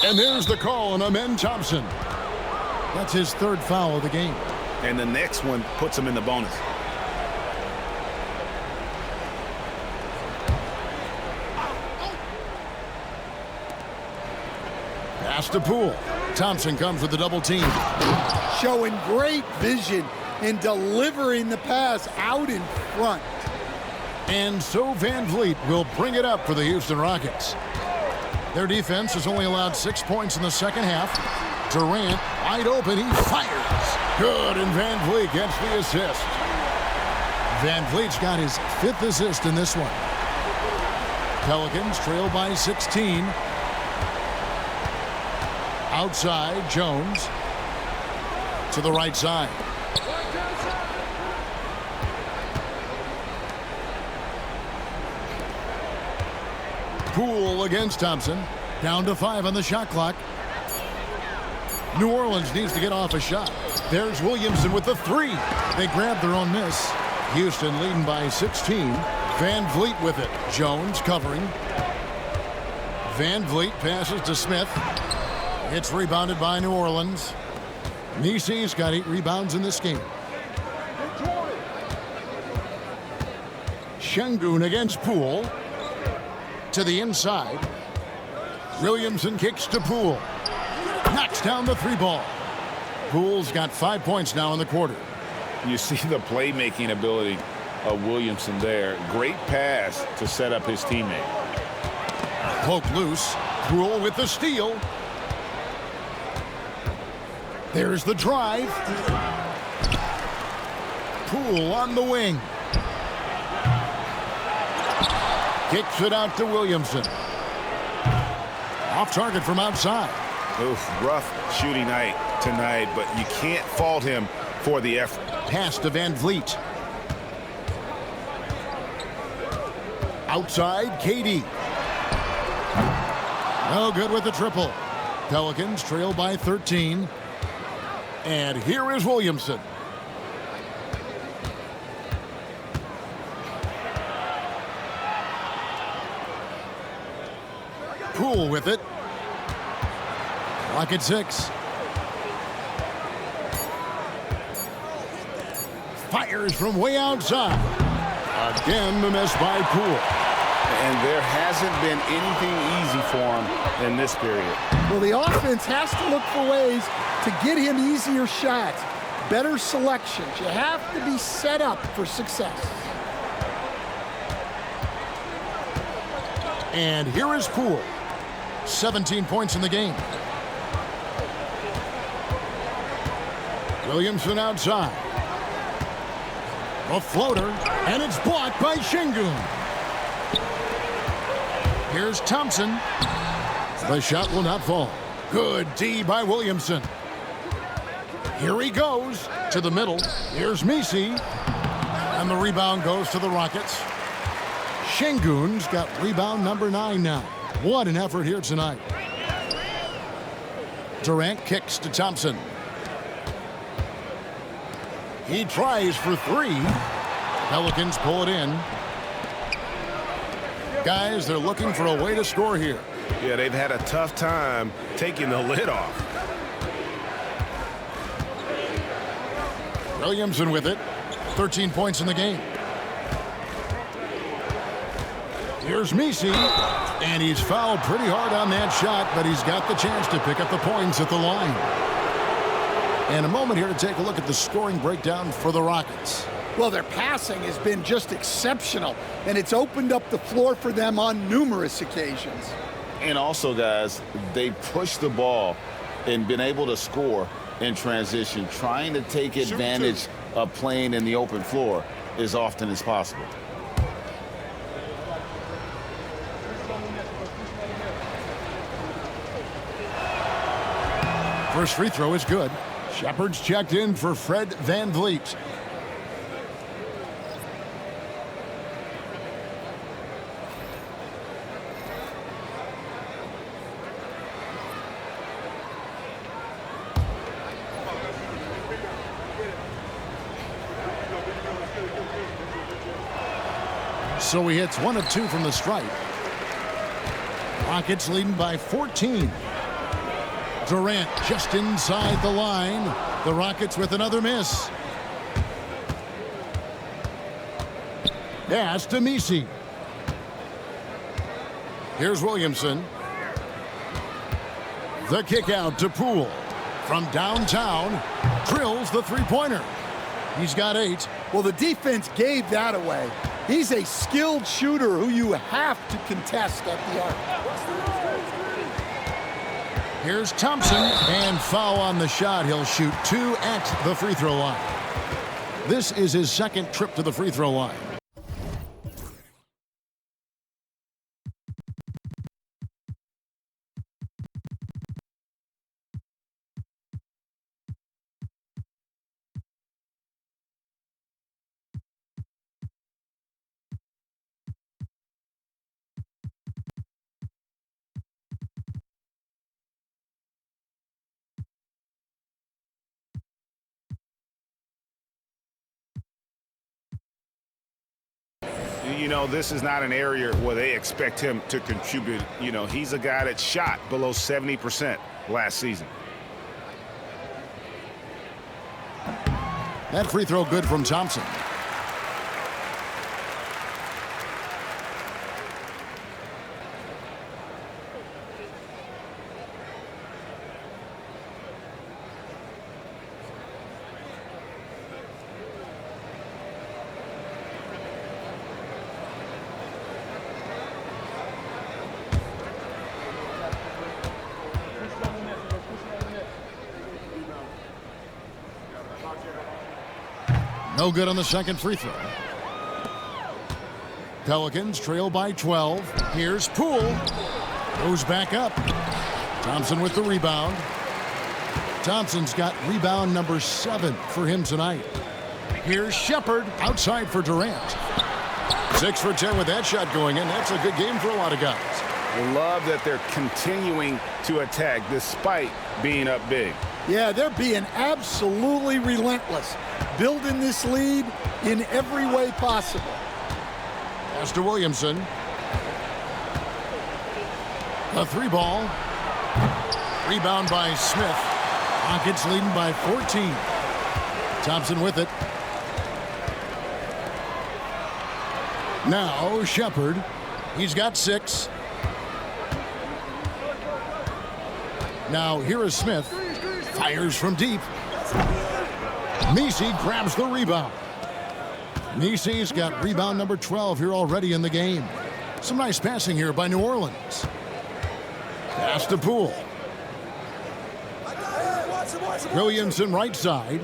And there's the call on Amen Thompson. That's his third foul of the game. And the next one puts him in the bonus. Pass to Poole. Thompson comes with the double team. Showing great vision and delivering the pass out in front. And so Van Vliet will bring it up for the Houston Rockets. Their defense has only allowed 6 points in the second half. Durant, wide open, he fires. Good, and Van Vliet gets the assist. Van Vliet's got his 5th assist in this one. Pelicans trail by 16. Outside, Jones. To the right side. Poole against Thompson. Down to 5 on the shot clock. New Orleans needs to get off a shot. There's Williamson with the 3. They grab their own miss. Houston leading by 16. Van Vliet with it. Jones covering. Van Vliet passes to Smith. It's rebounded by New Orleans. Nisi's got 8 rebounds in this game. Şengün against Poole. To the inside. Williamson kicks to Poole. Knocks down the 3 ball. Poole's got 5 points now in the quarter. You see the playmaking ability of Williamson there. Great pass to set up his teammate. Poke loose. Poole with the steal. There's the drive. Poole on the wing. Kicks it out to Williamson. Off target from outside. Oof, rough shooting night tonight, but you can't fault him for the effort. Pass to Van Vliet. Outside, KD. No good with the triple. Pelicans trail by 13. And here is Williamson. Poole with it. Clock at 6. Fires from way outside. Again, the miss by Poole. And there hasn't been anything easy for him in this period. Well, the offense has to look for ways to get him easier shots, better selections. You have to be set up for success. And here is Poole. 17 points in the game. Williamson outside. A floater, and it's blocked by Şengün. Here's Thompson. The shot will not fall. Good D by Williamson. Here he goes to the middle. Here's Messi. And the rebound goes to the Rockets. Şengün's got rebound number 9 now. What an effort here tonight. Durant kicks to Thompson. He tries for 3. Pelicans pull it in. Guys, they're looking for a way to score here. Yeah, they've had a tough time taking the lid off. Williamson with it. 13 points in the game. Here's Messi. And he's fouled pretty hard on that shot, but he's got the chance to pick up the points at the line. And a moment here to take a look at the scoring breakdown for the Rockets. Well, their passing has been just exceptional, and it's opened up the floor for them on numerous occasions. And also, guys, they pushed the ball and been able to score in transition, trying to take advantage of playing in the open floor as often as possible. First free throw is good. Shepard's checked in for Fred VanVleet. So he hits 1 of 2 from the stripe. Rockets leading by 14. Durant just inside the line. The Rockets with another miss. Pass to Messi. Here's Williamson. The kick out to Poole. From downtown, drills the three-pointer. He's got 8. Well, the defense gave that away. He's a skilled shooter who you have to contest at the arc. Here's Thompson, and foul on the shot. He'll shoot 2 at the free throw line. This is his second trip to the free throw line. You know, this is not an area where they expect him to contribute. You know, he's a guy that shot below 70% last season. That free throw good from Thompson. No good on the second free throw. Pelicans trail by 12. Here's Poole. Goes back up. Thompson with the rebound. Thompson's got rebound number 7 for him tonight. Here's Shepard outside for Durant. 6 for 10 with that shot going in. That's a good game for a lot of guys. Love that they're continuing to attack despite being up big. Yeah, they're being absolutely relentless, building this lead in every way possible. Pass to Williamson. A 3-ball. Rebound by Smith. Rockets leading by 14. Thompson with it. Now Shepard. He's got 6. Now here is Smith. Fires from deep. Messi grabs the rebound. Messi's got rebound number 12 here already in the game. Some nice passing here by New Orleans. Pass to Poole. Williamson right side.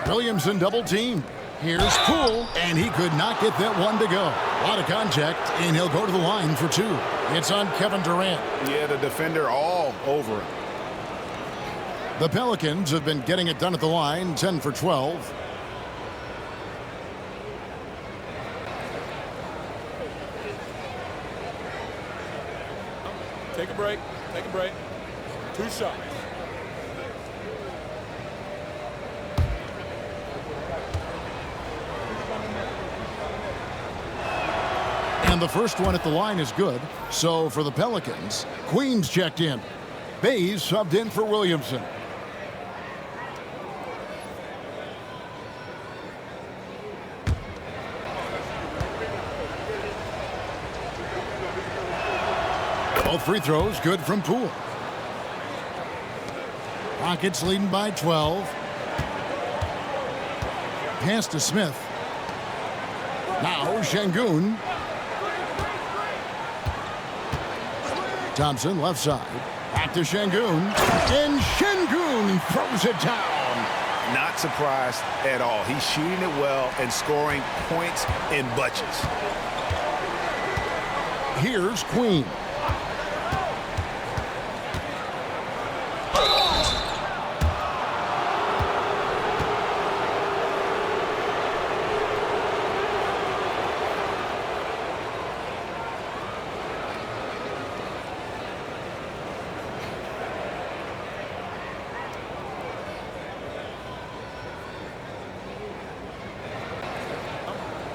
Williamson double team. Here's Poole, and he could not get that one to go. A lot of contact, and he'll go to the line for two. It's on Kevin Durant. Yeah, the defender all over him. The Pelicans have been getting it done at the line, 10 for 12. Take a break. Take a break. 2 shots. And the first one at the line is good. So for the Pelicans, Queens checked in. Bays subbed in for Williamson. Both free throws good from Poole. Rockets leading by 12. Pass to Smith. Now Şengün. Thompson left side. Back to Şengün. And Şengün throws it down. Not surprised at all. He's shooting it well and scoring points in bunches. Here's Queen.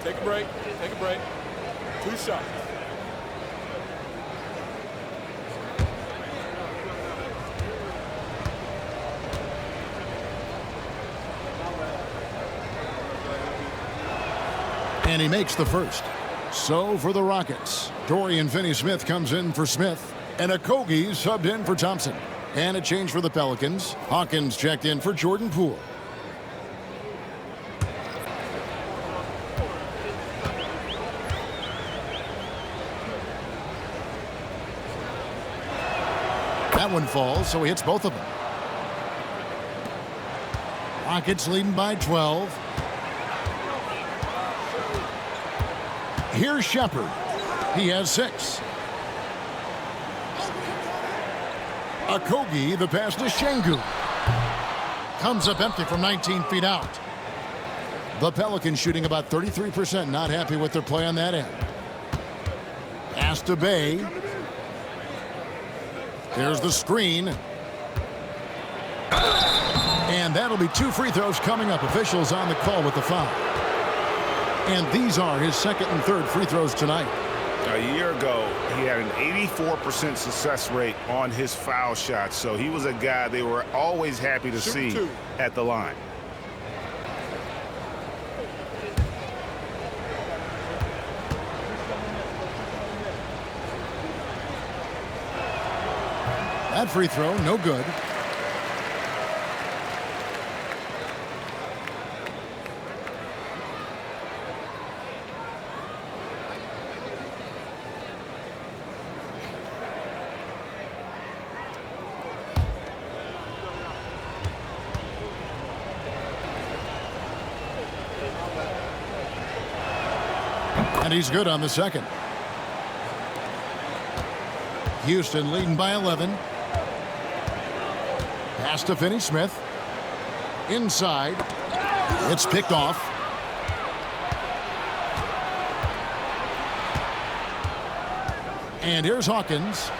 Take a break. Take a break. 2 shots. And he makes the first. So for the Rockets, Dorian Finney-Smith comes in for Smith, and Okogie subbed in for Thompson. And a change for the Pelicans. Hawkins checked in for Jordan Poole. That one falls, so he hits both of them. Rockets leading by 12. Here's Shepherd. He has 6. Okogie, the pass to Şengün. Comes up empty from 19 feet out. The Pelicans shooting about 33%. Not happy with their play on that end. Pass to Bey. There's the screen. And that'll be 2 free throws coming up. Officials on the call with the foul. And these are his second and third free throws tonight. A year ago, he had an 84% success rate on his foul shots. So he was a guy they were always happy to see at the line. That free throw, no good. And he's good on the second. Houston leading by 11. Pass to Finney-Smith. Inside. It's picked off. And here's Hawkins.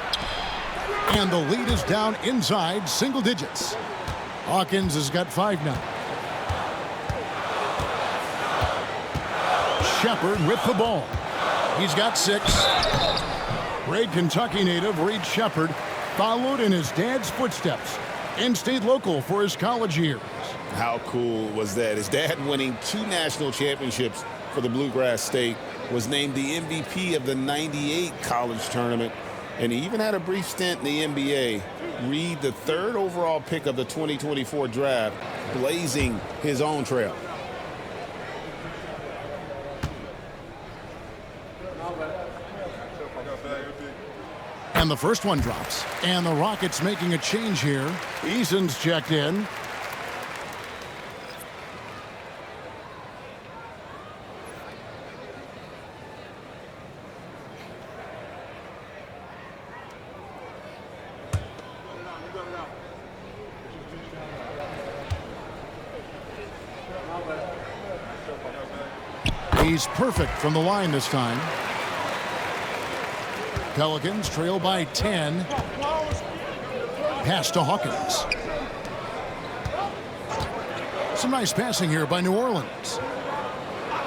And the lead is down inside single digits. Hawkins has got 5 now. Shepherd with the ball. He's got 6. Great Kentucky native Reed Shepherd followed in his dad's footsteps and stayed local for his college years. How cool was that? His dad winning 2 national championships for the Bluegrass State, was named the MVP of the '98 college tournament, and he even had a brief stint in the NBA. Reed, the 3rd overall pick of the 2024 draft, blazing his own trail. And the first one drops. And the Rockets making a change here. Eason's checked in. He's perfect from the line this time. Pelicans trail by 10. Pass to Hawkins. Some nice passing here by New Orleans.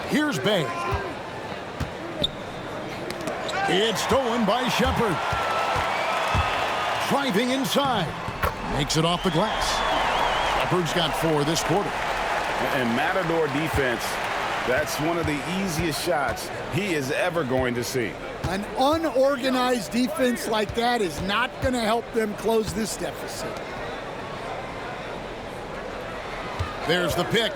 Here's Bay. It's stolen by Shepherd. Driving inside. Makes it off the glass. Shepherd's got 4 this quarter. And Matador defense, that's one of the easiest shots he is ever going to see. An unorganized defense like that is not going to help them close this deficit. There's the pick.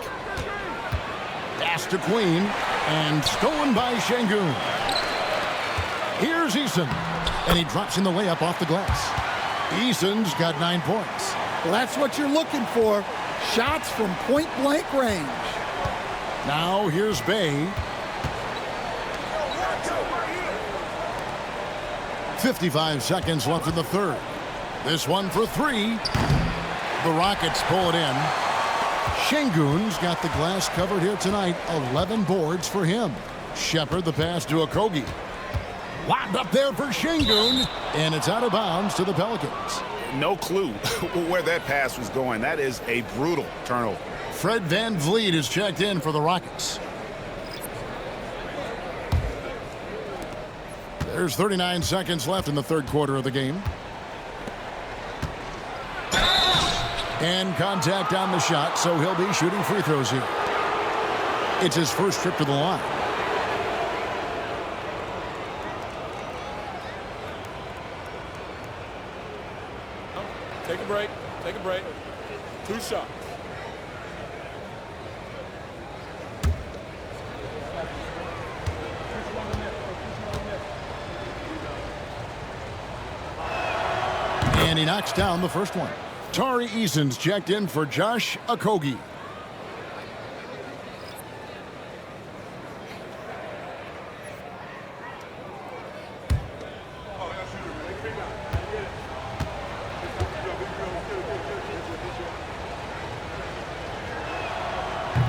Pass to Queen, and stolen by Şengün. Here's Eason, and he drops in the layup off the glass. Eason's got 9 points. Well, that's what you're looking for. Shots from point-blank range. Now here's Bay. 55 seconds left in the third. This one for 3. The Rockets pull it in. Şengün's got the glass covered here tonight. 11 boards for him. Shepherd the pass to Okogie. Lobbed up there for Şengün, and it's out of bounds to the Pelicans. No clue where that pass was going. That is a brutal turnover. Fred VanVleet is checked in for the Rockets. There's 39 seconds left in the third quarter of the game. And contact on the shot, so he'll be shooting free throws here. It's his first trip to the line. Take a break. Take a break. 2 shots. And he knocks down the first one. Tari Eason's checked in for Josh Okogie.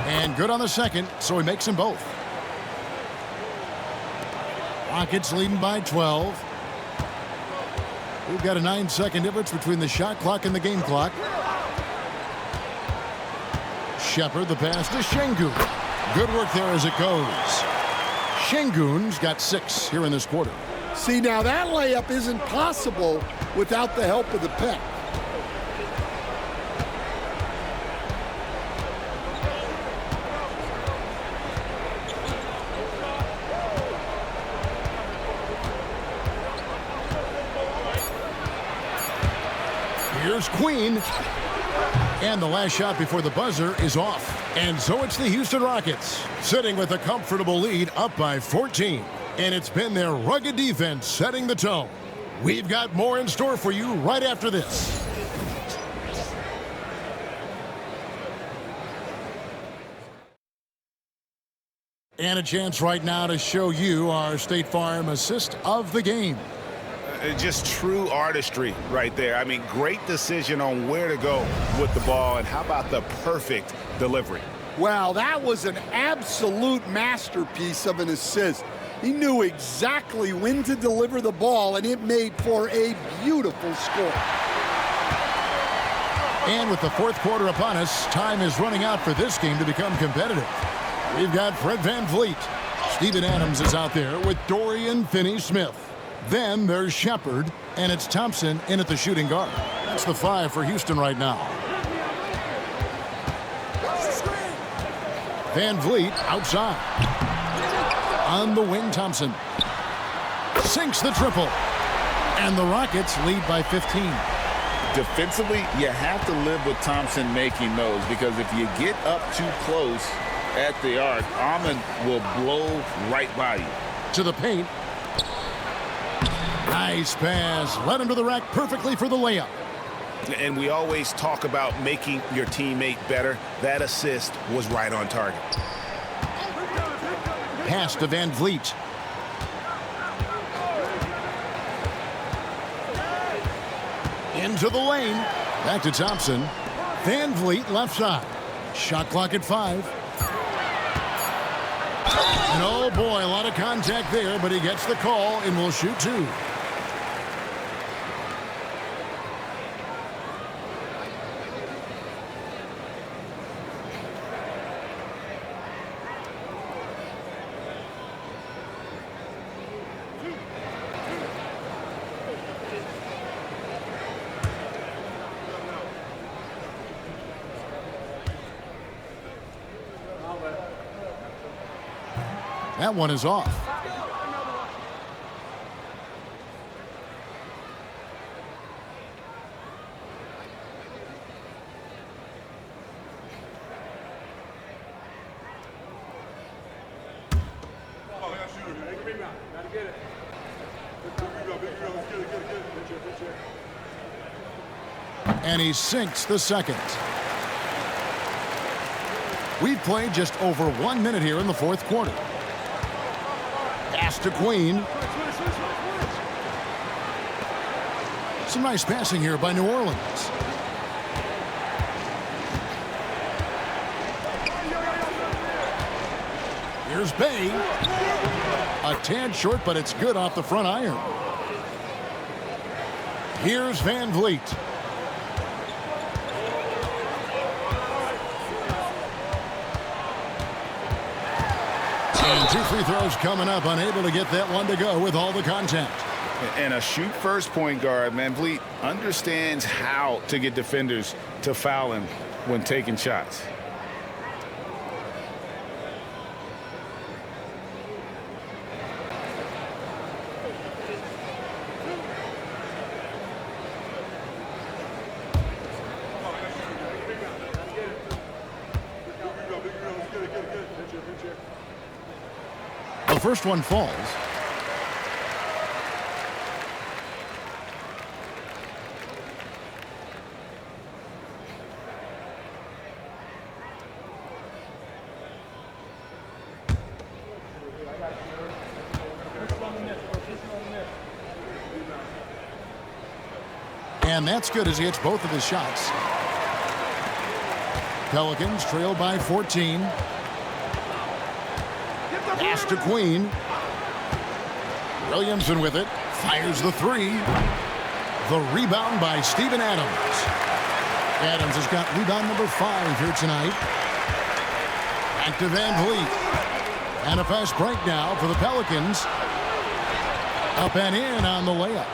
And good on the second, so he makes them both. Rockets leading by 12. We've got a 9-second difference between the shot clock and the game clock. Shepherd the pass to Şengün. Good work there as it goes. Şengün's got 6 here in this quarter. See, now that layup isn't possible without the help of the pick. Here's Queen. And the last shot before the buzzer is off. And so it's the Houston Rockets sitting with a comfortable lead up by 14. And it's been their rugged defense setting the tone. We've got more in store for you right after this. And a chance right now to show you our State Farm assist of the game. Just true artistry right there. I mean, great decision on where to go with the ball, and how about the perfect delivery? Wow, that was an absolute masterpiece of an assist. He knew exactly when to deliver the ball, and it made for a beautiful score. And with the fourth quarter upon us, time is running out for this game to become competitive. We've got Fred VanVleet. Steven Adams is out there with Dorian Finney-Smith. Then there's Shepherd, and it's Thompson in at the shooting guard. That's the 5 for Houston right now. VanVleet outside. On the wing, Thompson. Sinks the triple. And the Rockets lead by 15. Defensively, you have to live with Thompson making those, because if you get up too close at the arc, Ahmed will blow right by you. To the paint. Nice pass. Led him to the rack perfectly for the layup. And we always talk about making your teammate better. That assist was right on target. Pass to VanVleet. Into the lane. Back to Thompson. VanVleet left side. Shot clock at 5. And oh boy, a lot of contact there, but he gets the call and will shoot two. That one is off. And he sinks the second. We've played just over 1 minute here in the fourth quarter. Pass to Queen. Some nice passing here by New Orleans. Here's Bay. A tad short, but it's good off the front iron. Here's Van Vliet. And two free throws coming up, unable to get that one to go with all the contact. And a shoot-first point guard, Van Vliet, understands how to get defenders to foul him when taking shots. The first one falls. And that's good as he hits both of his shots. Pelicans trail by 14. Pass to Queen. Williamson with it. Fires the three. The rebound by Steven Adams. Adams has got rebound number 5 here tonight. Back to Van Vliet. And a fast break now for the Pelicans. Up and in on the layup.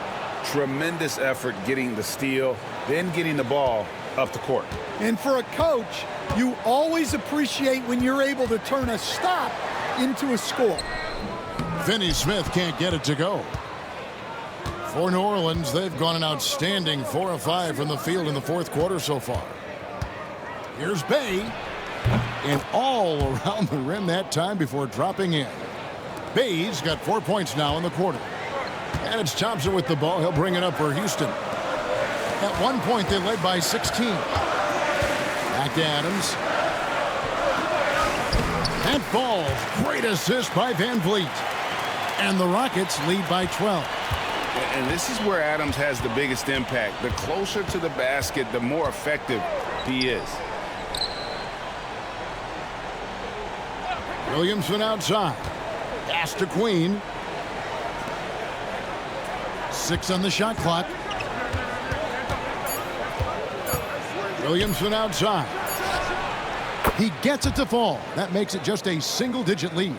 Tremendous effort getting the steal, then getting the ball up the court. And for a coach, you always appreciate when you're able to turn a stop into a score. Finney Smith can't get it to go. For New Orleans, they've gone an outstanding 4 of 5 from the field in the fourth quarter so far. Here's Bay. And all around the rim that time before dropping in. Bay's got 4 points now in the quarter. And it's Thompson with the ball. He'll bring it up for Houston. At one point, they led by 16. Back to Adams. That falls. Great assist by Van Vliet. And the Rockets lead by 12. And this is where Adams has the biggest impact. The closer to the basket, the more effective he is. Williamson outside. Pass to Queen. 6 on the shot clock. Williamson outside. He gets it to fall. That makes it just a single-digit lead.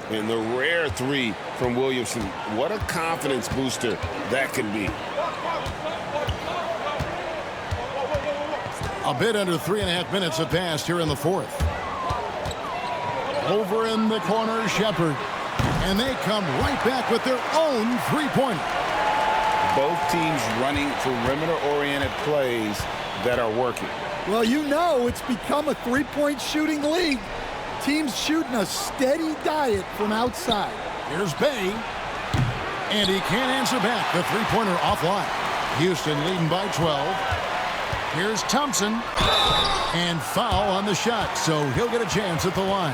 And the rare three from Williamson. What a confidence booster that can be. A bit under 3.5 minutes have passed here in the fourth. Over in the corner, Shepherd. And they come right back with their own three-pointer. Both teams running perimeter-oriented plays that are working. Well, you know it's become a three-point shooting league. Teams shooting a steady diet from outside. Here's Bay. And he can't answer back. The three-pointer offline. Houston leading by 12. Here's Thompson. And foul on the shot, so he'll get a chance at the line.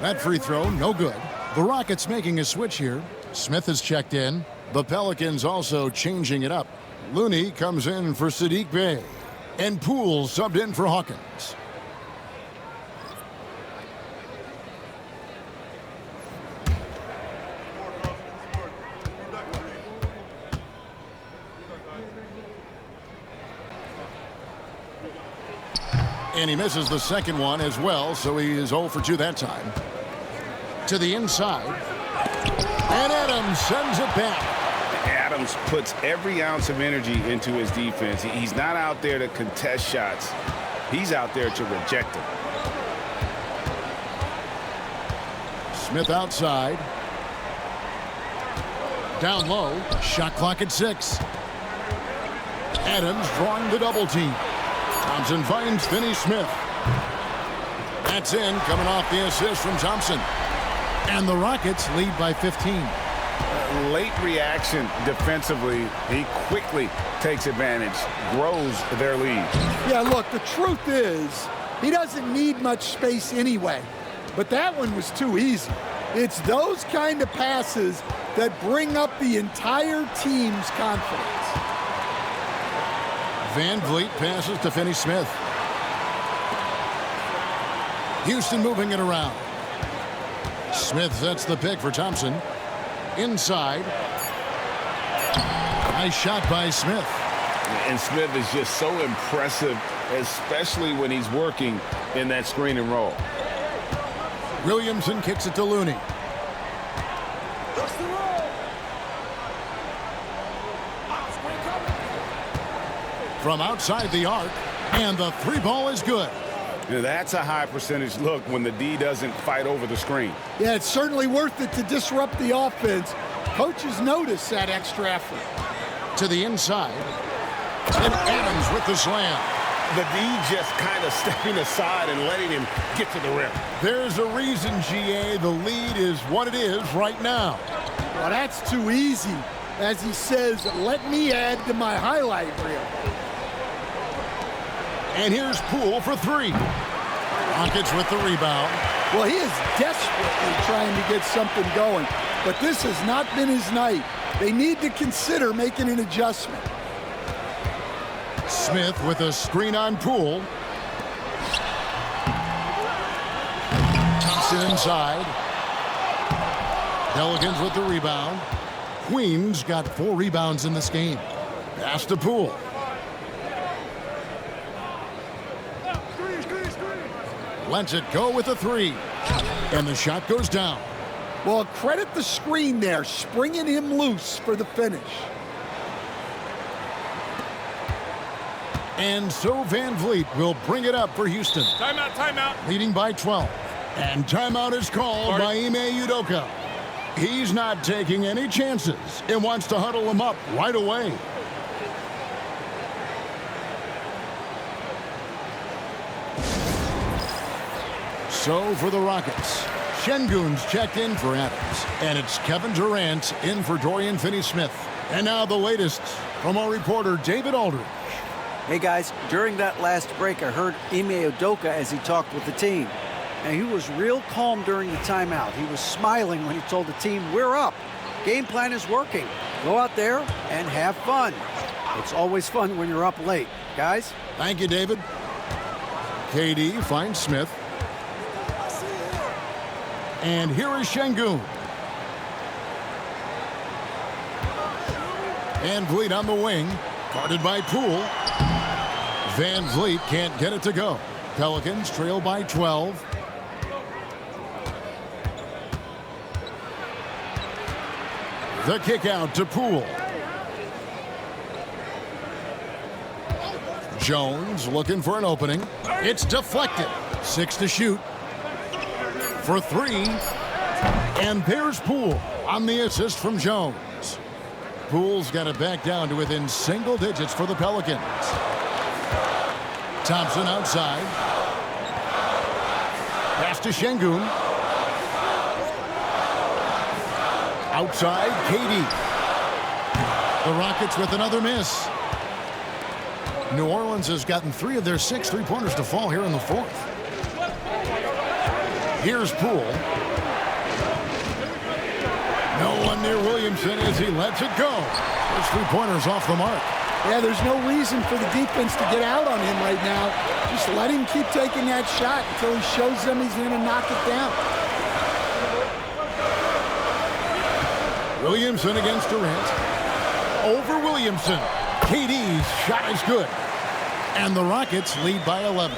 That free throw, no good. The Rockets making a switch here. Smith is checked in. The Pelicans also changing it up. Looney comes in for Sadiq Bey. And Poole subbed in for Hawkins. And he misses the second one as well, so he is 0 for 2 that time. To the inside. And Adams sends it back. Adams puts every ounce of energy into his defense. He's not out there to contest shots. He's out there to reject them. Smith outside. Down low. Shot clock at 6. Adams drawing the double team. Thompson finds Finney Smith. That's in, coming off the assist from Thompson. And the Rockets lead by 15. Late reaction defensively. He quickly takes advantage, grows their lead. Yeah, look, the truth is, he doesn't need much space anyway. But that one was too easy. It's those kind of passes that bring up the entire team's confidence. Van Vliet passes to Finney Smith. Houston moving it around. Smith sets the pick for Thompson. Inside. Nice shot by Smith. And Smith is just so impressive, especially when he's working in that screen and roll. Williamson kicks it to Looney. From outside the arc, and the three ball is good. Now that's a high percentage look when the D doesn't fight over the screen. Yeah, it's certainly worth it to disrupt the offense. Coaches notice that extra effort. To the inside, and Adams with the slam. The D just kind of stepping aside and letting him get to the rim. There's a reason, GA, the lead is what it is right now. Well, that's too easy. As he says, let me add to my highlight reel. And here's Poole for 3. Rockets with the rebound. Well, he is desperately trying to get something going, but this has not been his night. They need to consider making an adjustment. Smith with a screen on Poole. Thompson inside. Pelicans with the rebound. Queens got 4 rebounds in this game. Pass to Poole. Lets it go with a 3. And the shot goes down. Well, credit the screen there, springing him loose for the finish. And so Van Vliet will bring it up for Houston. Timeout, timeout. Leading by 12. And timeout is called by Ime Udoka. He's not taking any chances and wants to huddle him up right away. So for the Rockets, Şengün's checked in for Adams. And it's Kevin Durant in for Dorian Finney-Smith. And now the latest from our reporter, David Aldridge. Hey guys, during that last break, I heard Ime Udoka as he talked with the team. And he was real calm during the timeout. He was smiling when he told the team, we're up. Game plan is working. Go out there and have fun. It's always fun when you're up late. Guys? Thank you, David. KD finds Smith. And here is Şengün. Van Vliet on the wing. Guarded by Poole. Van Vliet can't get it to go. Pelicans trail by 12. The kick out to Poole. Jones looking for an opening. It's deflected. 6 to shoot. For 3. And there's Poole on the assist from Jones. Poole's got it back down to within single digits for the Pelicans. Thompson outside. Pass to Şengün. Outside, KD. The Rockets with another miss. New Orleans has gotten 3 of their 6 3-pointers to fall here in the 4th. Here's Poole. No one near Williamson as he lets it go. His three-pointers off the mark. Yeah, there's no reason for the defense to get out on him right now. Just let him keep taking that shot until he shows them he's going to knock it down. Williamson against Durant. Over Williamson. KD's shot is good. And the Rockets lead by 11.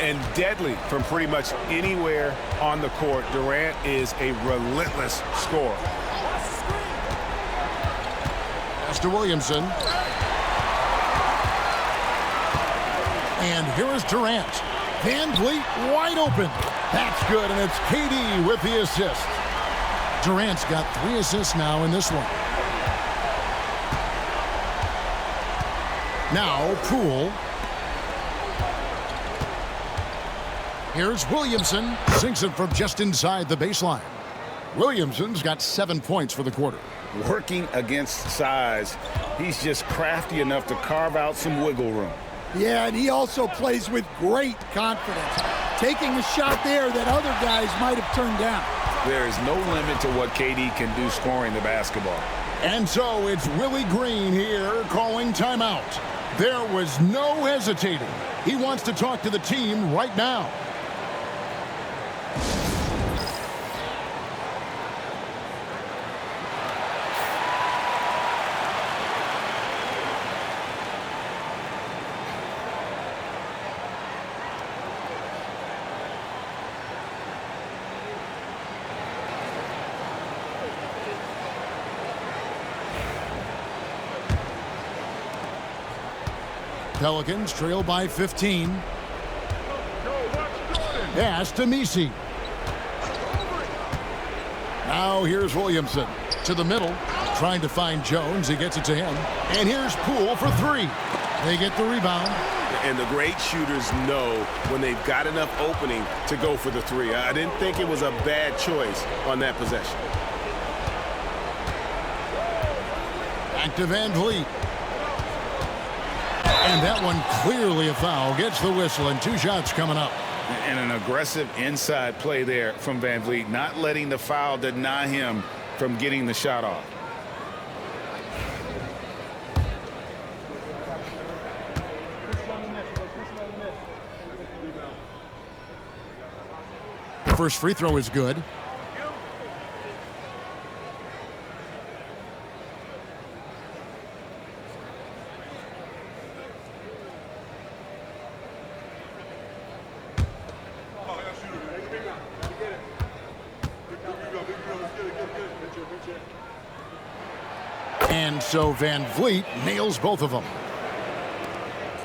And deadly from pretty much anywhere on the court. Durant is a relentless scorer. Pass to Williamson. And here is Durant. Van Vliet wide open. That's good, and it's KD with the assist. Durant's got 3 assists now in this one. Now Poole. Here's Williamson. Sinks it from just inside the baseline. Williamson's got 7 points for the quarter. Working against size, he's just crafty enough to carve out some wiggle room. Yeah, and he also plays with great confidence, taking a shot there that other guys might have turned down. There is no limit to what KD can do scoring the basketball. And so it's Willie Green here calling timeout. There was no hesitating. He wants to talk to the team right now. Pelicans trail by 15. Pass to Messi. Now here's Williamson to the middle, trying to find Jones. He gets it to him. And here's Poole for 3. They get the rebound. And the great shooters know when they've got enough opening to go for the 3. I didn't think it was a bad choice on that possession. Back to Van Vliet. And that one clearly a foul. Gets the whistle, and 2 shots coming up. And an aggressive inside play there from Van Vliet, not letting the foul deny him from getting the shot off. The first free throw is good. And so Van Vliet nails both of them.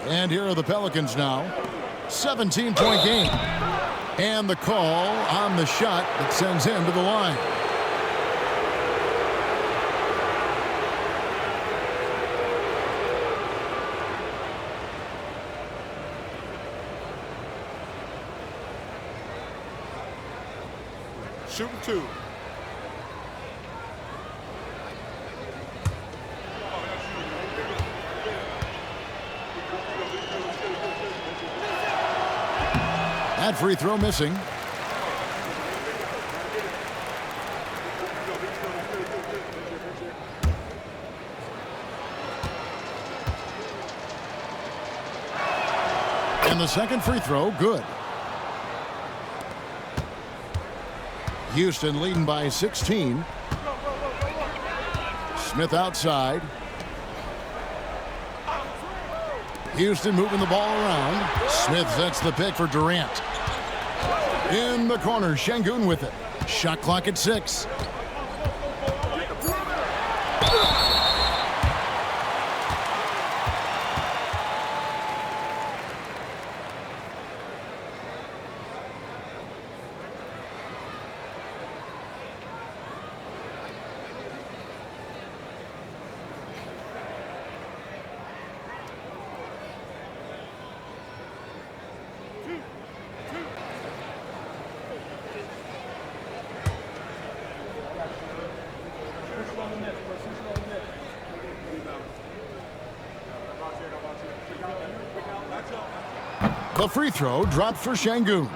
And here are the Pelicans now. 17-point game. And the call on the shot that sends him to the line. Shooting 2. That free throw missing. And the second free throw, good. Houston leading by 16. Smith outside. Houston moving the ball around. Smith sets the pick for Durant. In the corner, Şengün with it. Shot clock at 6. The free throw dropped for Şengün.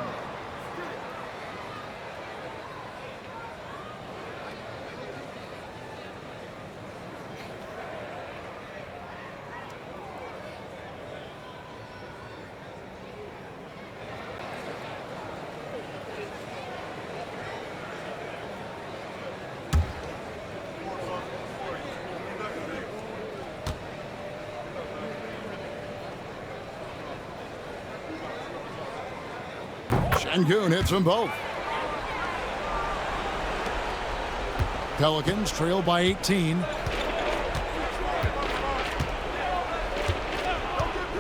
Şengün hits them both. Pelicans trail by 18.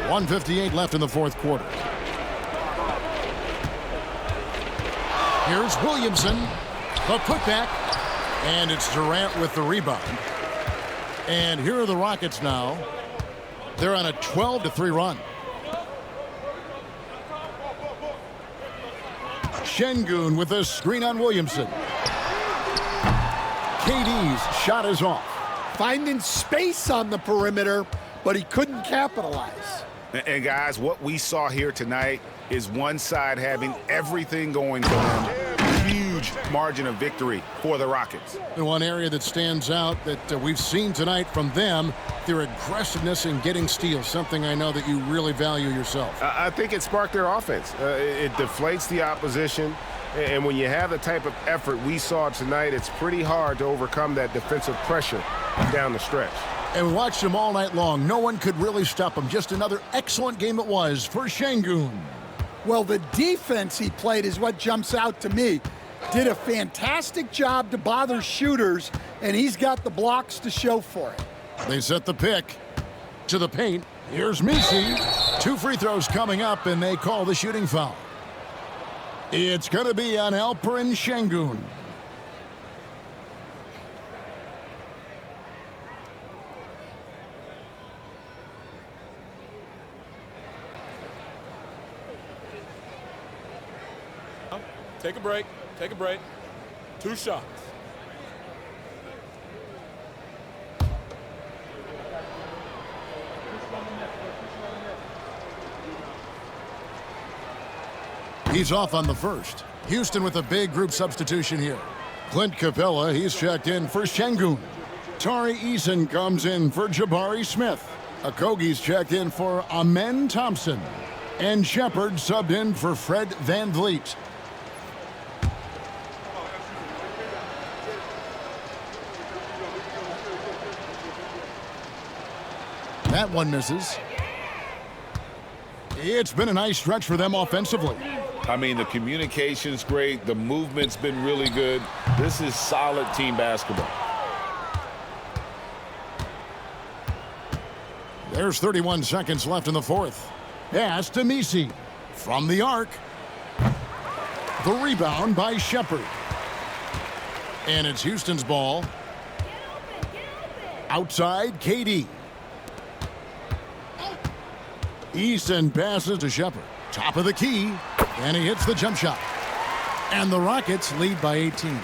1:58 left in the fourth quarter. Here's Williamson, the putback, and it's Durant with the rebound. And here are the Rockets now. They're on a 12-3 run. Şengün with a screen on Williamson. KD's shot is off. Finding space on the perimeter, but he couldn't capitalize. And guys, what we saw here tonight is one side having everything going for them. Huge margin of victory for the Rockets. And one area that stands out that we've seen tonight from them, their aggressiveness in getting steals, something I know that you really value yourself. I think it sparked their offense. It deflates the opposition. And when you have the type of effort we saw tonight, it's pretty hard to overcome that defensive pressure down the stretch. And we watched him all night long. No one could really stop him. Just another excellent game it was for Şengün. Well, the defense he played is what jumps out to me. Did a fantastic job to bother shooters, and he's got the blocks to show for it. They set the pick to the paint. Here's Messi. 2 free throws coming up, and they call the shooting foul. It's going to be on Alperen Şengün. Take a break. Take a break. 2 shots. He's off on the first. Houston with a big group substitution here. Clint Capella, he's checked in for Şengün. Tari Eason comes in for Jabari Smith. Okogie's checked in for Amen Thompson. And Shepard subbed in for Fred VanVleet. That one misses. It's been a nice stretch for them offensively. I mean, the communication's great. The movement's been really good. This is solid team basketball. There's 31 seconds left in the fourth. Pass to Messi. From the arc. The rebound by Shepard. And it's Houston's ball. Outside, KD. Eason passes to Shepard. Top of the key. And he hits the jump shot. And the Rockets lead by 18.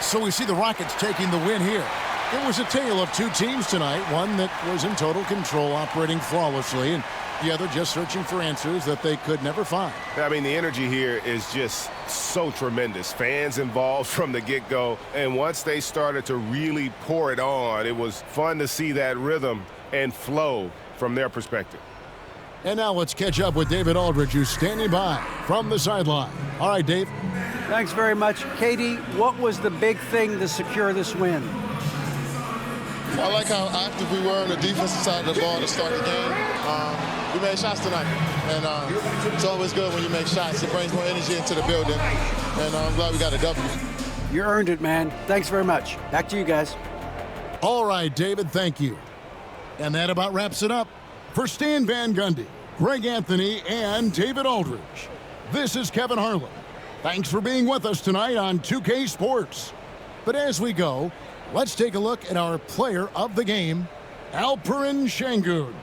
So we see the Rockets taking the win here. It was a tale of 2 teams tonight. One that was in total control, operating flawlessly, and the other just searching for answers that they could never find. I mean, the energy here is just so tremendous. Fans involved from the get-go. And once they started to really pour it on, it was fun to see that rhythm and flow from their perspective. And now let's catch up with David Aldridge, who's standing by from the sideline. All right, Dave. Thanks very much. Katie, what was the big thing to secure this win? I like how active we were on the defensive side of the ball to start the game. We made shots tonight, and it's always good when you make shots. It brings more energy into the building, and I'm glad we got a W. You earned it, man. Thanks very much. Back to you guys. All right, David, thank you. And that about wraps it up. For Stan Van Gundy, Greg Anthony, and David Aldridge, this is Kevin Harlan. Thanks for being with us tonight on 2K Sports. But as we go, let's take a look at our player of the game, Alperen Şengün.